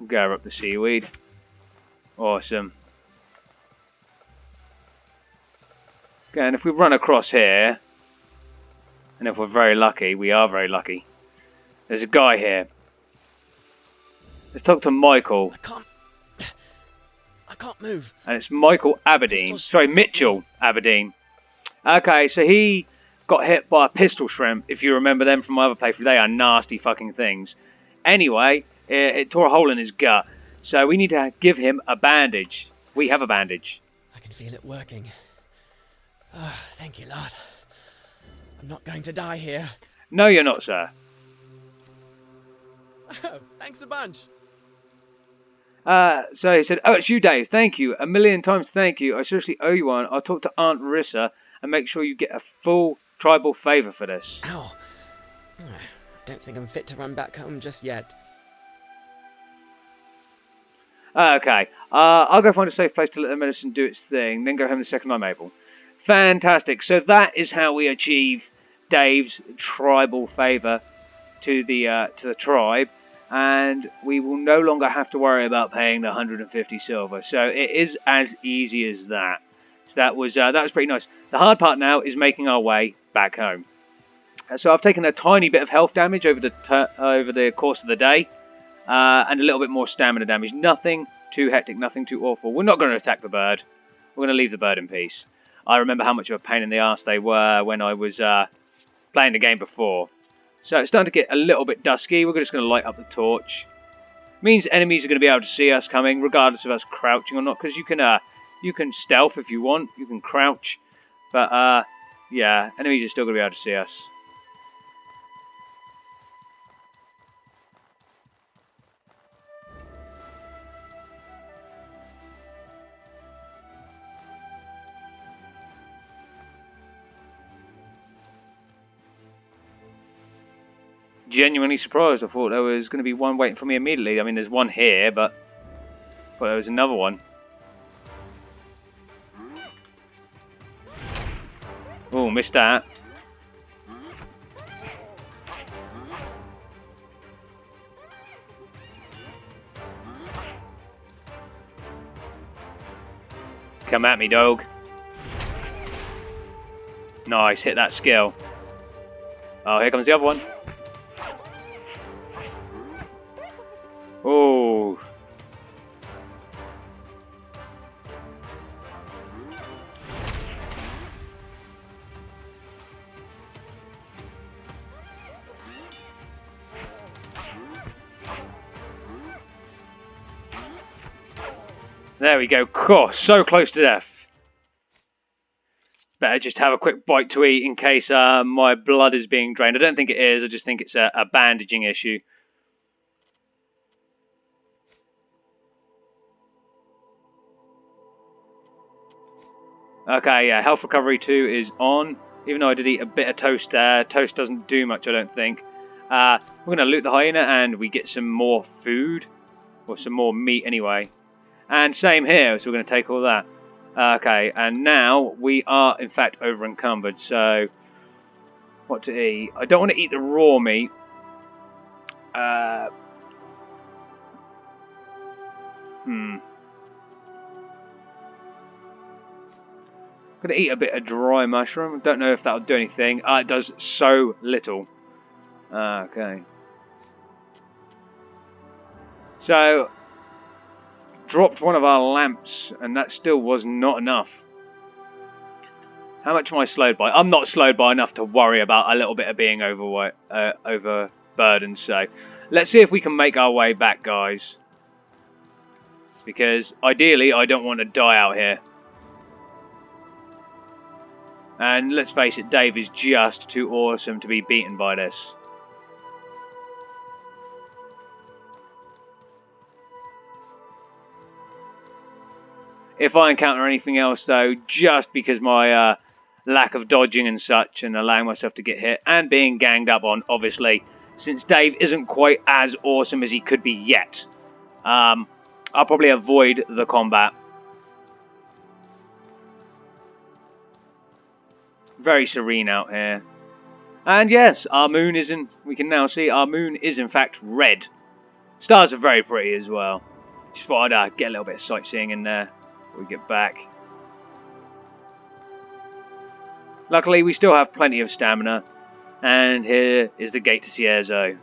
Gather up the seaweed. Awesome. Okay, and if we run across here, and if we're very lucky, we are very lucky. There's a guy here. Let's talk to Michael. I can't move. And it's Michael Aberdeen. Sorry, Mitchell Aberdeen. Okay, so he got hit by a pistol shrimp. If you remember them from my other playthrough, they are nasty fucking things. Anyway, it tore a hole in his gut. So we need to give him a bandage. We have a bandage. I can feel it working. Oh, thank you, Lord. I'm not going to die here. No, you're not, sir. Oh, thanks a bunch. So he said, "Oh, it's you, Dave. Thank you. A million times thank you. I seriously owe you one. I'll talk to Aunt Rissa and make sure you get a full tribal favour for this." Ow. Don't think I'm fit to run back home just yet. Okay. I'll go find a safe place to let the medicine do its thing, then go home the second I'm able. Fantastic. So that is how we achieve Dave's tribal favour to the tribe, and we will no longer have to worry about paying the 150 silver. So it is as easy as that. So that was pretty nice. The hard part now is making our way back home. So I've taken a tiny bit of health damage over the course of the day, and a little bit more stamina damage. Nothing too hectic, nothing too awful. We're not going to attack the bird. We're going to leave the bird in peace. I remember how much of a pain in the arse they were when I was playing the game before. So it's starting to get a little bit dusky. We're just going to light up the torch. Means enemies are going to be able to see us coming, regardless of us crouching or not. Because you can stealth if you want. You can crouch, but yeah, enemies are still going to be able to see us. Genuinely surprised. I thought there was going to be one waiting for me immediately. I mean, there's one here, but I thought there was another one. Oh, missed that. Come at me, dog. Nice, hit that skill. Oh, here comes the other one. Oh. There we go. Course, so close to death. Better just have a quick bite to eat in case my blood is being drained. I don't think it is. I just think it's a bandaging issue. Okay, yeah, health recovery 2 is on. Even though I did eat a bit of toast there, toast doesn't do much, I don't think. We're going to loot the hyena and we get some more food. Or some more meat anyway. And same here, so we're going to take all that. Okay, and now we are in fact over encumbered, so what to eat? I don't want to eat the raw meat. Gonna eat a bit of dry mushroom. Don't know if that'll do anything. It does so little. Okay. So, dropped one of our lamps, and that still was not enough. How much am I slowed by? I'm not slowed by enough to worry about a little bit of being overburdened. So, let's see if we can make our way back, guys. Because ideally, I don't want to die out here. And let's face it, Dave is just too awesome to be beaten by this. If I encounter anything else, though, just because my lack of dodging and such and allowing myself to get hit and being ganged up on, obviously, since Dave isn't quite as awesome as he could be yet, I'll probably avoid the combat. Very serene out here. And yes, our moon is in, we can now see our moon is in fact red. Stars are very pretty as well. Just thought I'd get a little bit of sightseeing in there before we get back. Luckily, we still have plenty of stamina. And here is the gate to Cierzo.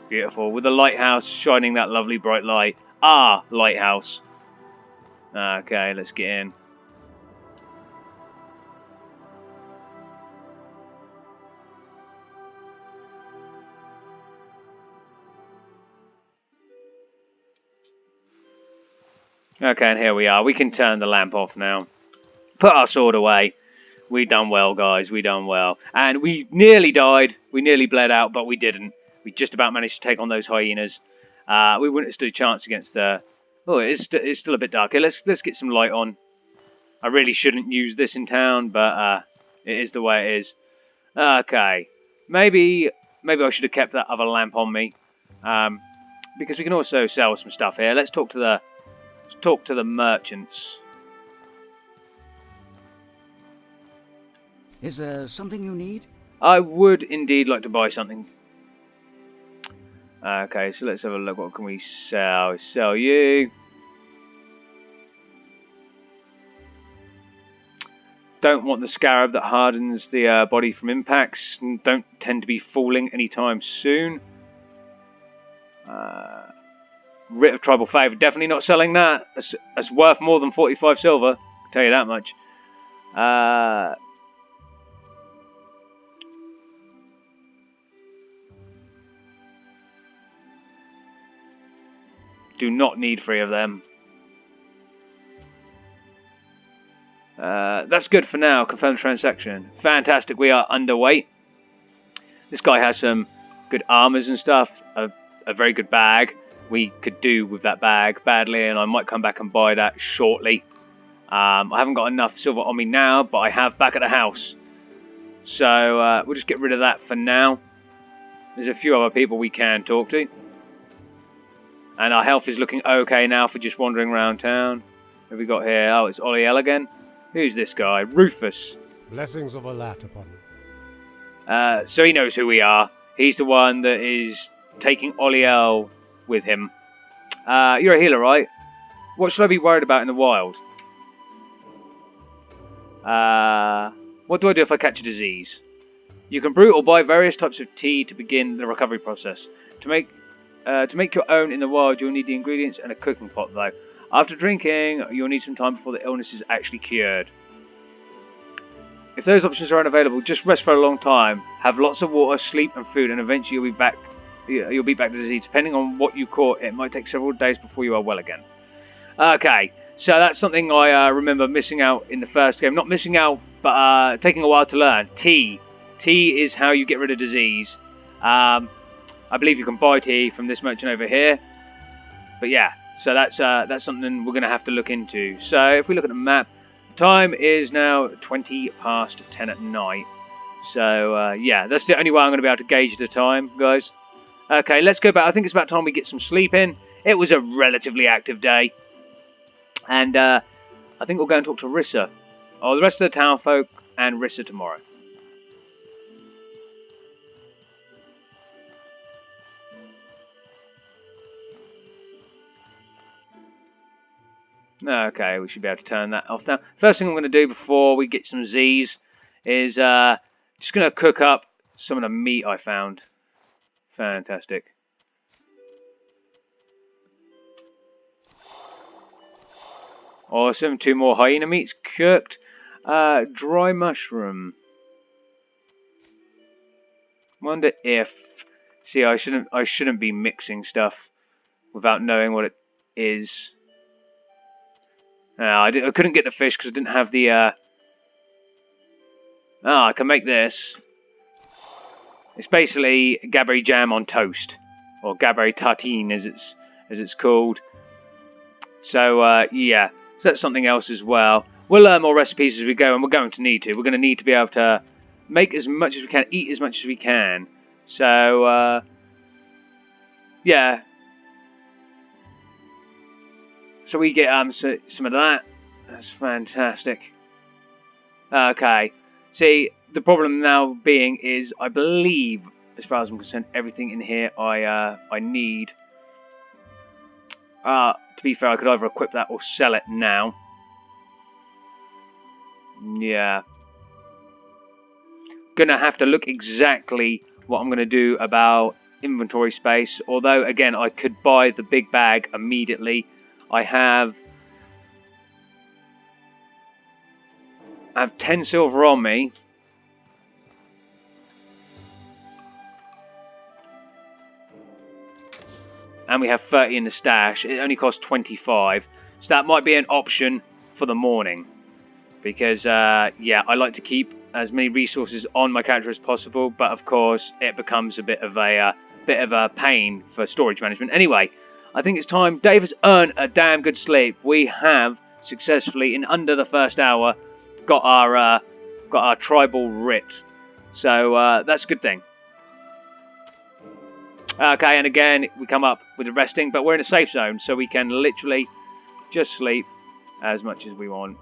Beautiful. With the lighthouse shining that lovely bright light. Our lighthouse. Okay, let's get in. Okay, and here we are. We can turn the lamp off now. Put our sword away. We done well, guys. We done well. And we nearly died. We nearly bled out, but we didn't. We just about managed to take on those hyenas. We wouldn't have stood a chance against the... Oh, it's still a bit dark. Here, let's get some light on. I really shouldn't use this in town, but it is the way it is. Okay. Maybe I should have kept that other lamp on me. Because we can also sell some stuff here. Let's talk to the merchants. Is there something you need? I would indeed like to buy something. Okay, so let's have a look. What can we sell? Sell you. Don't want the scarab that hardens the body from impacts. And don't tend to be falling anytime soon. Writ of tribal favour. Definitely not selling that. That's worth more than 45 silver. I'll tell you that much. Do not need 3 of them. That's good for now. Confirm the transaction. Fantastic. We are underweight. This guy has some good armors and stuff. A very good bag. We could do with that bag badly, and I might come back and buy that shortly. I haven't got enough silver on me now, but I have back at the house. So we'll just get rid of that for now. There's a few other people we can talk to. And our health is looking okay now for just wandering around town. What have we got here? Oh, it's Oliel again. Who's this guy? Rufus. Blessings of Alat upon you. So he knows who we are. He's the one that is taking Oliel with him. You're a healer, right? What should I be worried about in the wild? What do I do if I catch a disease? You can brew or buy various types of tea to begin the recovery process. To make your own in the wild, you'll need the ingredients and a cooking pot, though. After drinking, you'll need some time before the illness is actually cured. If those options are unavailable, just rest for a long time. Have lots of water, sleep, and food, and eventually you'll be back. You'll beat back the disease. Depending on what you caught, it might take several days before you are well again. Okay, so that's something I remember missing out in the first game. Not missing out, but taking a while to learn. Tea. Tea is how you get rid of disease. I believe you can buy tea from this merchant over here. But yeah, so that's something we're going to have to look into. So if we look at the map, time is now 20 past 10 at night. So yeah, that's the only way I'm going to be able to gauge the time, guys. Okay, let's go back. I think it's about time we get some sleep in. It was a relatively active day. And I think we'll go and talk to Rissa. Or the rest of the town folk and Rissa tomorrow. Okay, we should be able to turn that off now. First thing I'm going to do before we get some Z's is just going to cook up some of the meat I found. Fantastic. Awesome. 2 more hyena meats cooked. Dry mushroom. Wonder if... See, I shouldn't be mixing stuff without knowing what it is. I couldn't get the fish because I didn't have the... I can make this. It's basically Gabbery jam on toast, or Gabbery tartine as it's called. So yeah, so that's something else as well. We'll learn more recipes as we go, and we're going to need to. We're going to need to be able to make as much as we can, eat as much as we can. So yeah. So we get some of that. That's fantastic. Okay. See, the problem now being is, I believe, as far as I'm concerned, everything in here I need. To be fair, I could either equip that or sell it now. Yeah. Gonna have to look exactly what I'm gonna do about inventory space. Although, again, I could buy the big bag immediately. I have 10 silver on me. And we have 30 in the stash. It only costs 25. So that might be an option for the morning. because yeah, I like to keep as many resources on my character as possible, but of course it becomes a bit of a pain for storage management. Anyway, I think it's time. Dave has earned a damn good sleep. We have successfully, in under the first hour, got our tribal writ, so that's a good thing. Okay, and again we come up with the resting, but we're in a safe zone, so we can literally just sleep as much as we want.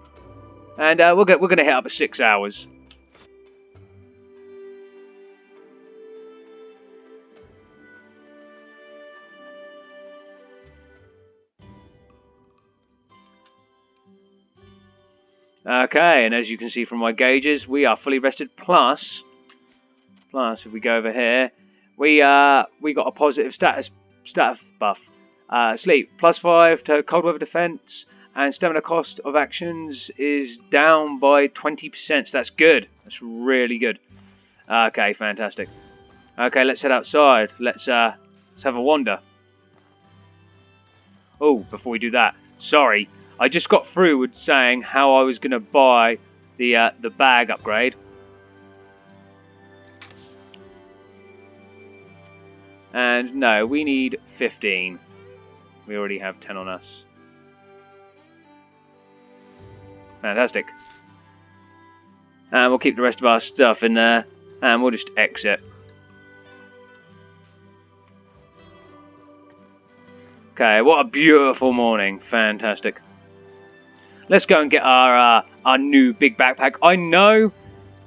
And we're going to hit up at 6 hours. Okay, and as you can see from my gauges, we are fully rested. Plus, if we go over here, we got a positive status buff. Sleep +5 to cold weather defense, and stamina cost of actions is down by 20%. So that's good. That's really good. Okay, fantastic. Okay, let's head outside. Let's have a wander. Oh, before we do that, sorry, I just got through with saying how I was going to buy the bag upgrade. And no, we need 15. We already have 10 on us. Fantastic. And we'll keep the rest of our stuff in there, and we'll just exit. Okay, what a beautiful morning. Fantastic. Let's go and get our new big backpack. I know,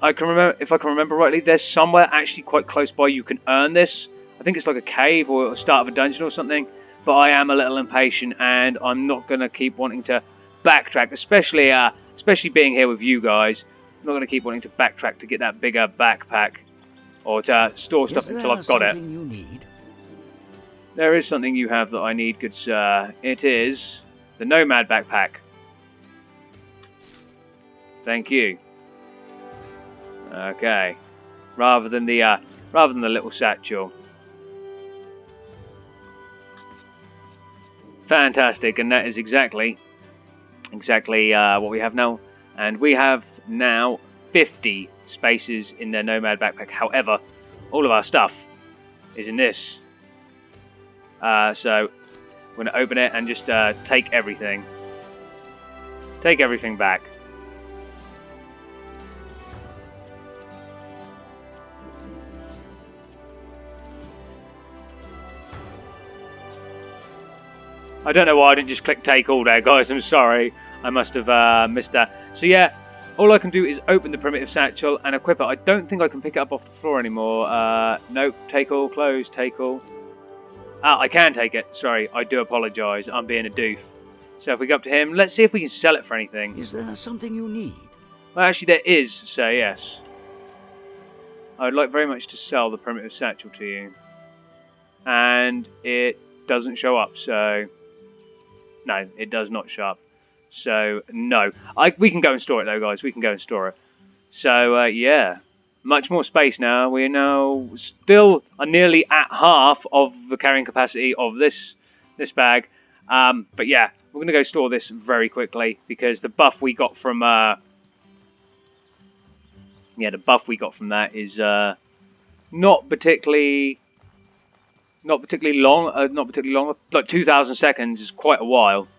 if I can remember rightly, there's somewhere actually quite close by you can earn this. I think it's like a cave or a start of a dungeon or something. But I am a little impatient, and I'm not going to keep wanting to backtrack, especially being here with you guys. I'm not going to keep wanting to backtrack to get that bigger backpack or to store stuff until I've got it. You need? There is something you have that I need, good sir. It is the Nomad backpack. Thank you. Okay. Rather than the little satchel. Fantastic, and that is exactly what we have now. And we have now 50 spaces in the Nomad backpack. However, all of our stuff is in this. So we're going to open it and just take everything. Take everything back. I don't know why I didn't just click take all there, guys. I'm sorry. I must have missed that. So yeah, all I can do is open the primitive satchel and equip it. I don't think I can pick it up off the floor anymore. Nope. Take all. Close. Take all. I can take it. Sorry. I do apologise. I'm being a doof. So if we go up to him, let's see if we can sell it for anything. Is there something you need? Well, actually there is, so yes. I would like very much to sell the primitive satchel to you. And it doesn't show up, so... No, it does not show up. So, no. We can go and store it, though, guys. We can go and store it. So, yeah. Much more space now. We're now still nearly at half of the carrying capacity of this bag. But, yeah. We're going to go store this very quickly. Because the buff we got from... the buff we got from that is not particularly long. Like 2,000 seconds is quite a while,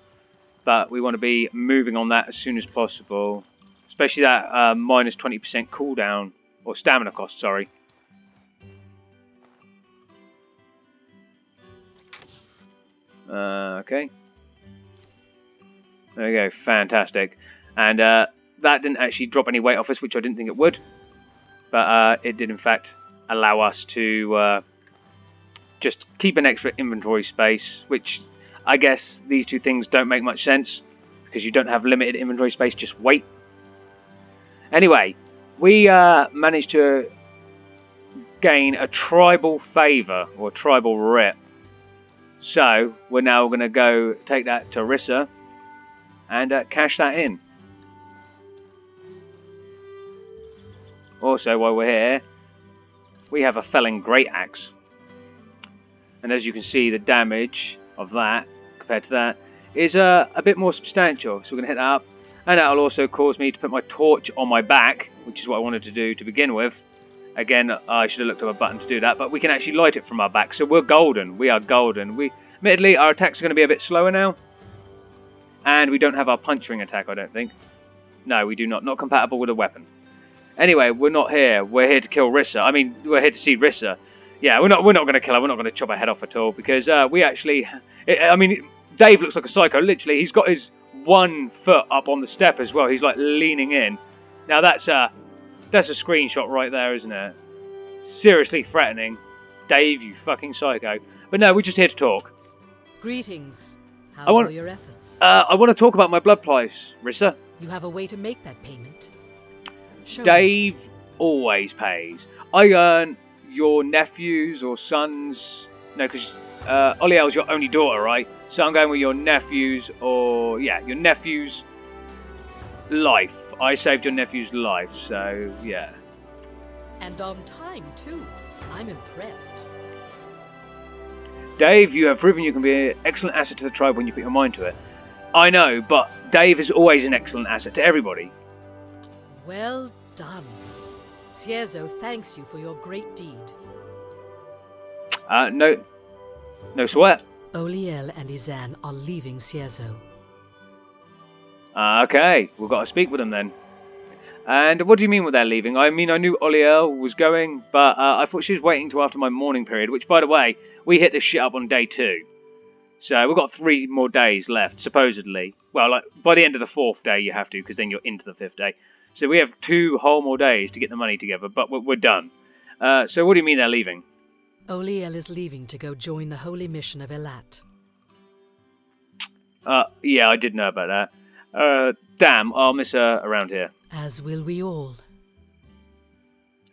but we want to be moving on that as soon as possible, especially that minus 20% cooldown or stamina cost. Sorry. Okay. There we go. Fantastic. And that didn't actually drop any weight off us, which I didn't think it would, but it did in fact allow us to. Just keep an extra inventory space, which I guess these two things don't make much sense because you don't have limited inventory space, just wait. Anyway, we managed to gain a tribal favour or tribal writ. So we're now going to go take that to Rissa and cash that in. Also, while we're here, we have a felling great axe. And as you can see, the damage of that compared to that is a bit more substantial. So we're going to hit that up. And that'll also cause me to put my torch on my back, which is what I wanted to do to begin with. Again, I should have looked up a button to do that, but we can actually light it from our back, so we're golden. We are golden. Admittedly, our attacks are going to be a bit slower now. And we don't have our puncturing attack, I don't think. No, we do not. Not compatible with a weapon. Anyway, we're not here. We're here to kill Rissa. I mean, we're here to see Rissa. Yeah, we're not going to kill her. We're not going to chop her head off at all, because we actually... I mean, Dave looks like a psycho, literally. He's got his 1 foot up on the step as well. He's like leaning in. Now that's a screenshot right there, isn't it? Seriously threatening. Dave, you fucking psycho. But no, we're just here to talk. Greetings. How are your efforts? I want to talk about my blood price, Rissa. You have a way to make that payment. Show Dave always pays. I earn your nephews or sons... No, because Oliel's your only daughter, right? So I'm going with your nephews or... Yeah, your nephew's life. I saved your nephew's life, so yeah. And on time, too. I'm impressed. Dave, you have proven you can be an excellent asset to the tribe when you put your mind to it. I know, but Dave is always an excellent asset to everybody. Well done. Ciezo thanks you for your great deed. No sweat. Oliel and Izan are leaving Ciezo. Okay, we've got to speak with them then. And what do you mean with they're leaving? I mean, I knew Oliel was going, but I thought she was waiting till after my mourning period, which, by the way, we hit this shit up on day 2. So we've got 3 more days left, supposedly. Well, like, by the end of the 4th day you have to, because then you're into the 5th day. So we have 2 whole more days to get the money together, but we're done. So what do you mean they're leaving? Oliel is leaving to go join the holy mission of Elat. Yeah, I did know about that. Damn, I'll miss her around here. As will we all.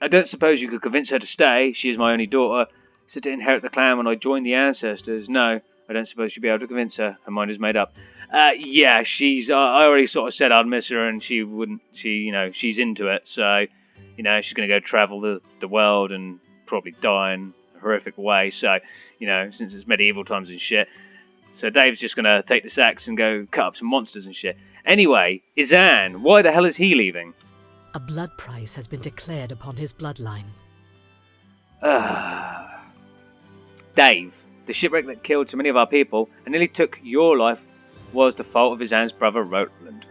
I don't suppose you could convince her to stay. She is my only daughter. Said to inherit the clan when I joined the ancestors. No, I don't suppose you'd be able to convince her. Her mind is made up. Yeah, she's... I already sort of said I'd miss her, and she wouldn't... she's into it. So, she's going to go travel the world and probably die in a horrific way. So, since it's medieval times and shit. So Dave's just going to take this axe and go cut up some monsters and shit. Anyway, Izan, why the hell is he leaving? A blood price has been declared upon his bloodline. Dave, the shipwreck that killed so many of our people and nearly took your life was the fault of Izan's brother Roland.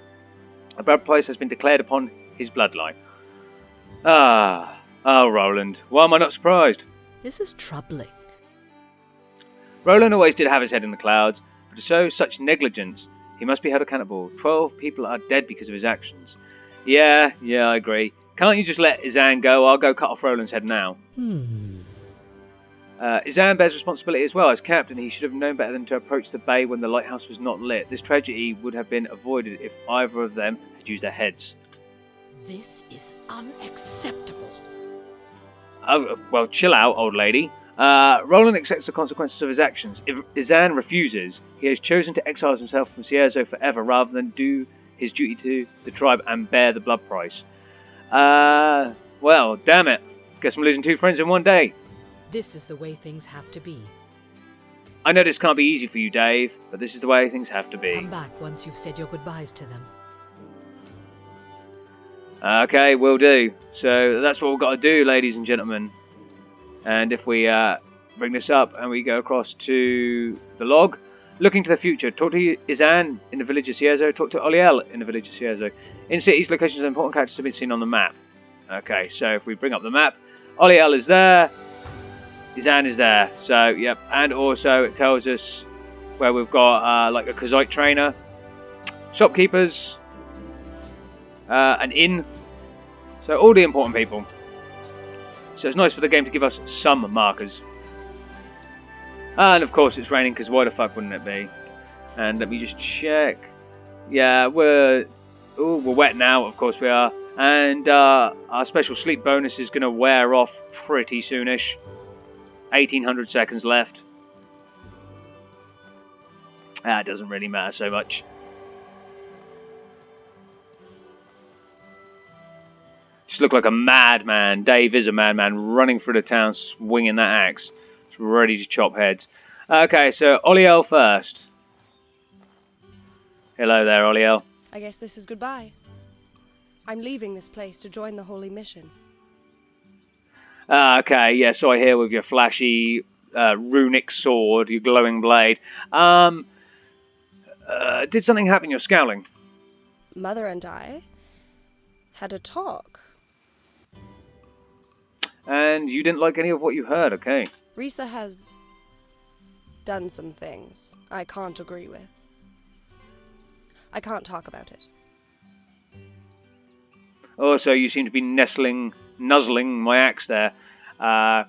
A blood price has been declared upon his bloodline. Oh, Roland, why am I not surprised? This is troubling. Roland always did have his head in the clouds, but to show such negligence, he must be held accountable. 12 people are dead because of his actions. Yeah, I agree. Can't you just let Izan go? I'll go cut off Roland's head now. Izan bears responsibility as well. As captain, he should have known better than to approach the bay when the lighthouse was not lit. This tragedy would have been avoided if either of them had used their heads. This is unacceptable. Oh, well, chill out, old lady. Roland accepts the consequences of his actions. If Izan refuses, he has chosen to exile himself from Ciezo forever rather than do his duty to the tribe and bear the blood price. Well, damn it. Guess I'm losing 2 friends in one day. This is the way things have to be. I know this can't be easy for you, Dave, but this is the way things have to be. Come back once you've said your goodbyes to them. Okay, will do. So that's what we've got to do, ladies and gentlemen. And if we bring this up and we go across to the log, looking to the future, talk to Izan in the village of Ciezo, talk to Oliel in the village of Ciezo. In cities, locations and important characters have been seen on the map. Okay, so if we bring up the map, Oliel is there, Izan is there. So, yep, and also it tells us where we've got like a Kazite trainer, shopkeepers, an inn, so all the important people. So it's nice for the game to give us some markers. And of course it's raining, because why the fuck wouldn't it be? And let me just check. Yeah, we're wet now, of course we are. And our special sleep bonus is going to wear off pretty soonish. 1800 seconds left. That doesn't really matter so much. Just look like a madman. Dave is a madman, running through the town, swinging that axe. It's ready to chop heads. Okay, so Oliel first. Hello there, Oliel. I guess this is goodbye. I'm leaving this place to join the Holy Mission. Okay, yeah, so I hear with your flashy runic sword, your glowing blade. Did something happen? You're scowling. Mother and I had a talk. And you didn't like any of what you heard, okay. Risa has done some things I can't agree with. I can't talk about it. Also, you seem to be nuzzling my axe there. I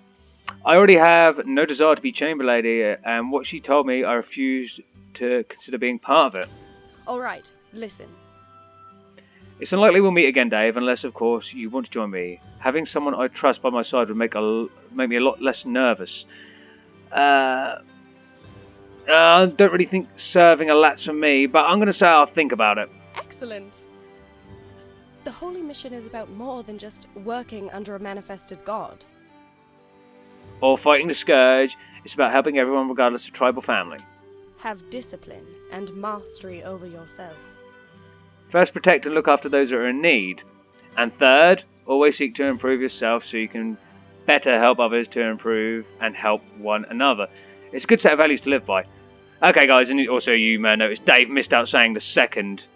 already have no desire to be Chamber Lady, and what she told me, I refused to consider being part of it. All right, listen. It's unlikely we'll meet again, Dave, unless, of course, you want to join me. Having someone I trust by my side would make me a lot less nervous. I don't really think serving a lat's for me, but I'm going to say I'll think about it. Excellent. The Holy Mission is about more than just working under a manifested god. Or fighting the Scourge. It's about helping everyone regardless of tribe or family. Have discipline and mastery over yourself. First, protect and look after those that are in need. And third, always seek to improve yourself so you can better help others to improve and help one another. It's a good set of values to live by. Okay, guys, and also you may notice Dave missed out saying the second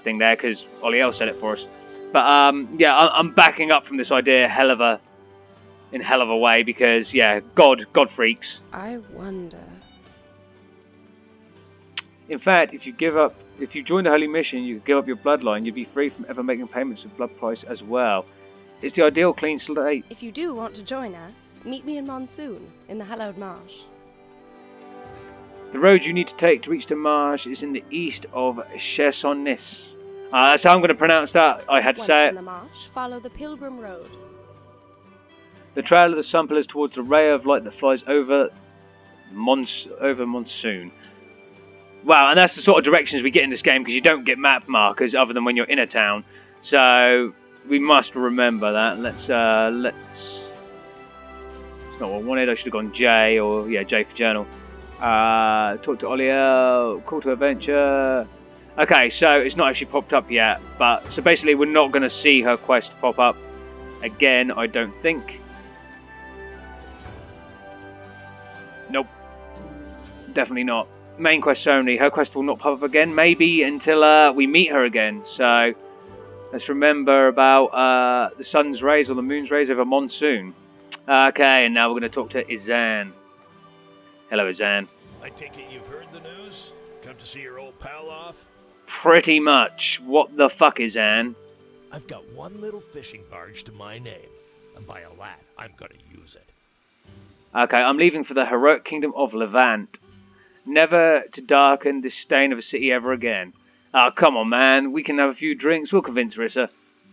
thing there because Oliel said it for us. But yeah, I'm backing up from this idea in hell of a way because yeah, God freaks. I wonder. In fact, if you join the Holy Mission, you give up your bloodline. You'd be free from ever making payments of blood price as well. It's the ideal clean slate. If you do want to join us, meet me in Monsoon, in the Hallowed Marsh. The road you need to take to reach the marsh is in the east of Chersonnis. That's how I'm going to pronounce that. I had to Once say in it. the marsh, follow the Pilgrim Road. The trail of the sun pillars towards the ray of light that flies over Monsoon. Wow, and that's the sort of directions we get in this game because you don't get map markers other than when you're in a town. So we must remember that. Let's. It's not what I wanted. I should have gone J or yeah, J for journal. Talk to Oliel. Call to adventure. Okay, so it's not actually popped up yet, but so basically we're not going to see her quest pop up again. I don't think. Nope. Definitely not. Main quest only. Her quest will not pop up again. Maybe until we meet her again. So let's remember about the sun's rays or the moon's rays over Monsoon. Okay, and now we're going to talk to Izan. Hello, Izan. I take it you've heard the news? Come to see your old pal off? Pretty much. What the fuck, Izan? I've got one little fishing barge to my name, and by a lad, I'm gonna use it. Okay, I'm leaving for the heroic kingdom of Levant. Never to darken the stain of a city ever again. Oh, come on, man. We can have a few drinks. We'll convince Rissa.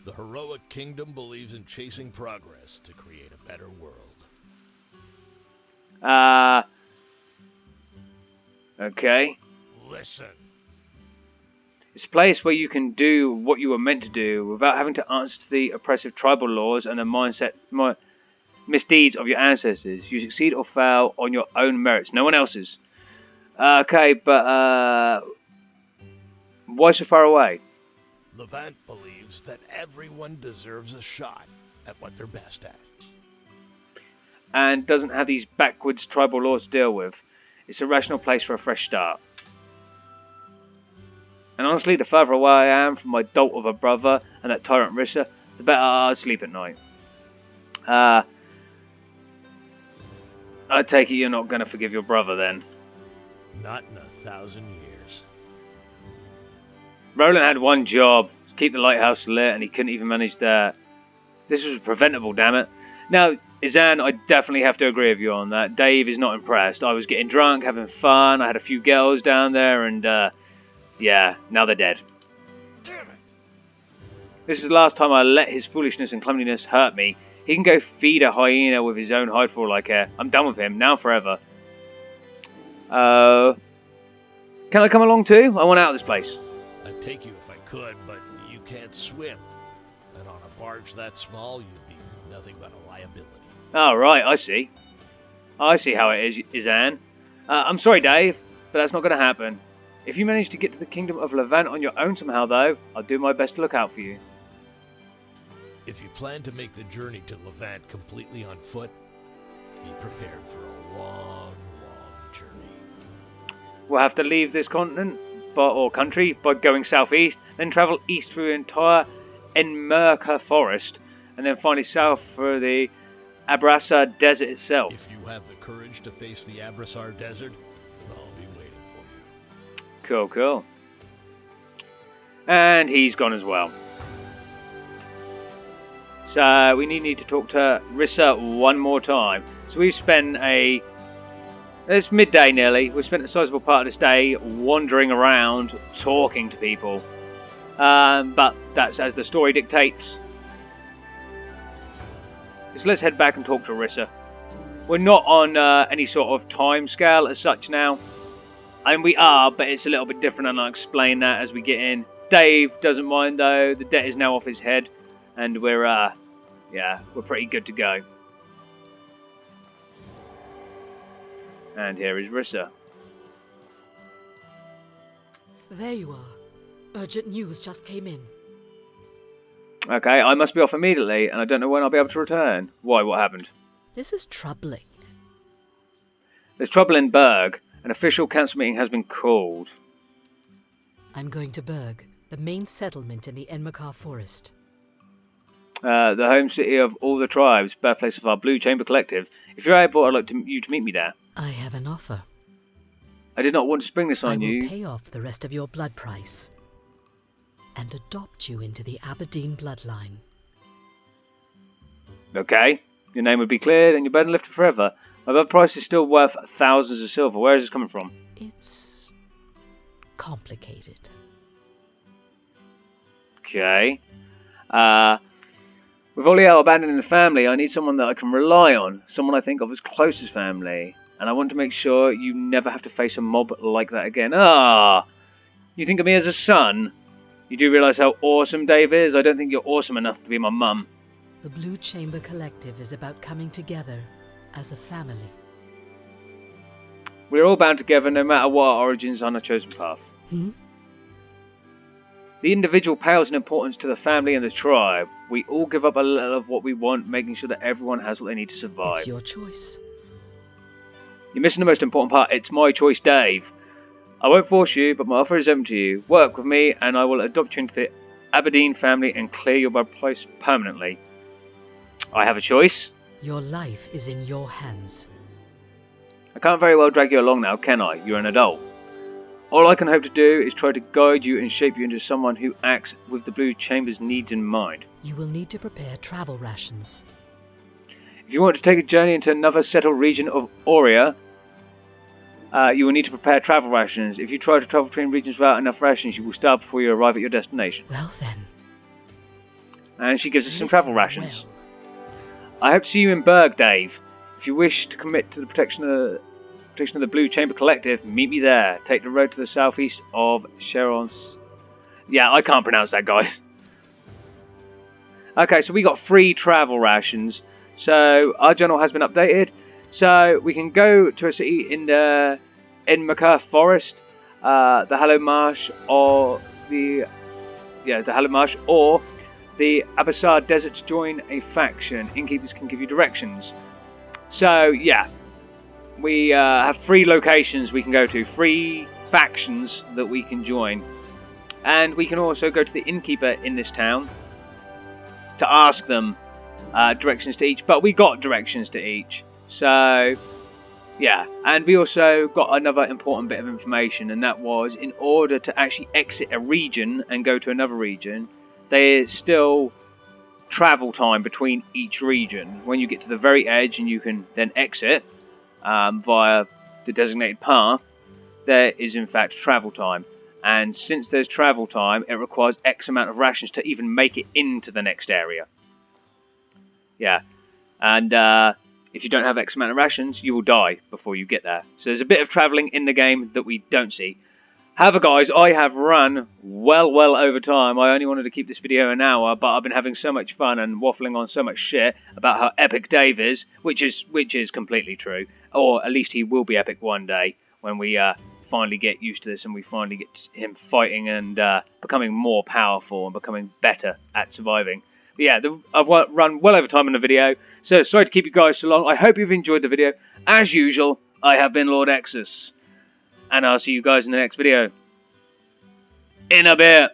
The heroic kingdom believes in chasing progress to create a better world. Okay. Listen. It's a place where you can do what you were meant to do without having to answer to the oppressive tribal laws and the misdeeds of your ancestors. You succeed or fail on your own merits, no one else's. Okay, but why so far away? Levant believes that everyone deserves a shot at what they're best at. And doesn't have these backwards tribal laws to deal with. It's a rational place for a fresh start. And honestly, the further away I am from my dolt of a brother and that tyrant Rissa, the better I'd sleep at night. I take it you're not going to forgive your brother then. Not in 1,000 years. Roland had one job, keep the lighthouse lit, and he couldn't even manage that. This was preventable, damn it. Now, Izan, I definitely have to agree with you on that. Dave is not impressed. I was getting drunk, having fun, I had a few girls down there, and yeah, now they're dead. Damn it! This is the last time I let his foolishness and clumsiness hurt me. He can go feed a hyena with his own hide for all I care. I'm done with him, now and forever. Can I come along too? I want out of this place. I'd take you if I could, but you can't swim. And on a barge that small, you'd be nothing but a liability. Oh, right, I see. I see how it is, Izan. I'm sorry, Dave, but that's not going to happen. If you manage to get to the Kingdom of Levant on your own somehow, though, I'll do my best to look out for you. If you plan to make the journey to Levant completely on foot, be prepared for a long, long journey. We'll have to leave this continent, or country, by going southeast, then travel east through the entire Enmerka forest, and then finally south through the Abrasa Desert itself. If you have the courage to face the Abrasar Desert, I'll be waiting for you. Cool, cool. And he's gone as well. So we need to talk to Rissa one more time. So we've spent it's midday nearly. We've spent a sizable part of this day wandering around, talking to people. But that's as the story dictates. So let's head back and talk to Rissa. We're not on any sort of time scale as such now. And we are, but it's a little bit different, and I'll explain that as we get in. Dave doesn't mind though. The debt is now off his head, and we're pretty good to go. And here is Rissa. There you are. Urgent news just came in. Okay, I must be off immediately, and I don't know when I'll be able to return. Why, what happened? This is troubling. There's trouble in Berg. An official council meeting has been called. I'm going to Berg, the main settlement in the Enmerka forest. The home city of all the tribes, birthplace of our Blue Chamber Collective. If you're able, I'd like you to meet me there. I have an offer. I did not want to spring this on you. I will pay off the rest of your blood price and adopt you into the Aberdeen bloodline. Okay, your name would be cleared and your burden lifted forever. My blood price is still worth thousands of silver. Where is this coming from? It's complicated. Okay. With Oliel abandoning the family, I need someone that I can rely on. Someone I think of as close as family. And I want to make sure you never have to face a mob like that again. You think of me as a son? You do realise how awesome Dave is? I don't think you're awesome enough to be my mum. The Blue Chamber Collective is about coming together as a family. We're all bound together no matter what our origins on our chosen path. The individual pales in importance to the family and the tribe. We all give up a little of what we want, making sure that everyone has what they need to survive. It's your choice. You're missing the most important part. It's my choice, Dave. I won't force you, but my offer is open to you. Work with me, and I will adopt you into the Aberdeen family and clear your blood price permanently. I have a choice. Your life is in your hands. I can't very well drag you along now, can I? You're an adult. All I can hope to do is try to guide you and shape you into someone who acts with the Blue Chamber's needs in mind. You will need to prepare travel rations. If you want to take a journey into another settled region of Aurea, you will need to prepare travel rations. If you try to travel between regions without enough rations, you will starve before you arrive at your destination. Well then. And she gives us some travel rations. I hope to see you in Berg, Dave. If you wish to commit to the protection of the Blue Chamber Collective, meet me there. Take the road to the southeast of Cherons. Yeah, I can't pronounce that, guys. Okay, so we got 3 travel rations. So our journal has been updated. So we can go to a city in the Enmerka forest, the Hallow Marsh, or the Hallow Marsh, or the Abyssar Desert to join a faction. Innkeepers can give you directions. So yeah, we have 3 locations we can go to, 3 factions that we can join, and we can also go to the innkeeper in this town to ask them directions to each. But we got directions to each. So, yeah, and we also got another important bit of information, and that was in order to actually exit a region and go to another region, there's still travel time between each region. When you get to the very edge and you can then exit via the designated path, there is in fact travel time. And since there's travel time, it requires X amount of rations to even make it into the next area. Yeah, and if you don't have X amount of rations, you will die before you get there. So there's a bit of travelling in the game that we don't see. However, guys, I have run well over time. I only wanted to keep this video an hour, but I've been having so much fun and waffling on so much shit about how epic Dave is, which is completely true. Or at least he will be epic one day when we finally get used to this and we finally get him fighting and becoming more powerful and becoming better at surviving. But yeah, I've run well over time in the video, so sorry to keep you guys so long. I hope you've enjoyed the video. As usual, I have been Lord Exsus, and I'll see you guys in the next video. In a bit.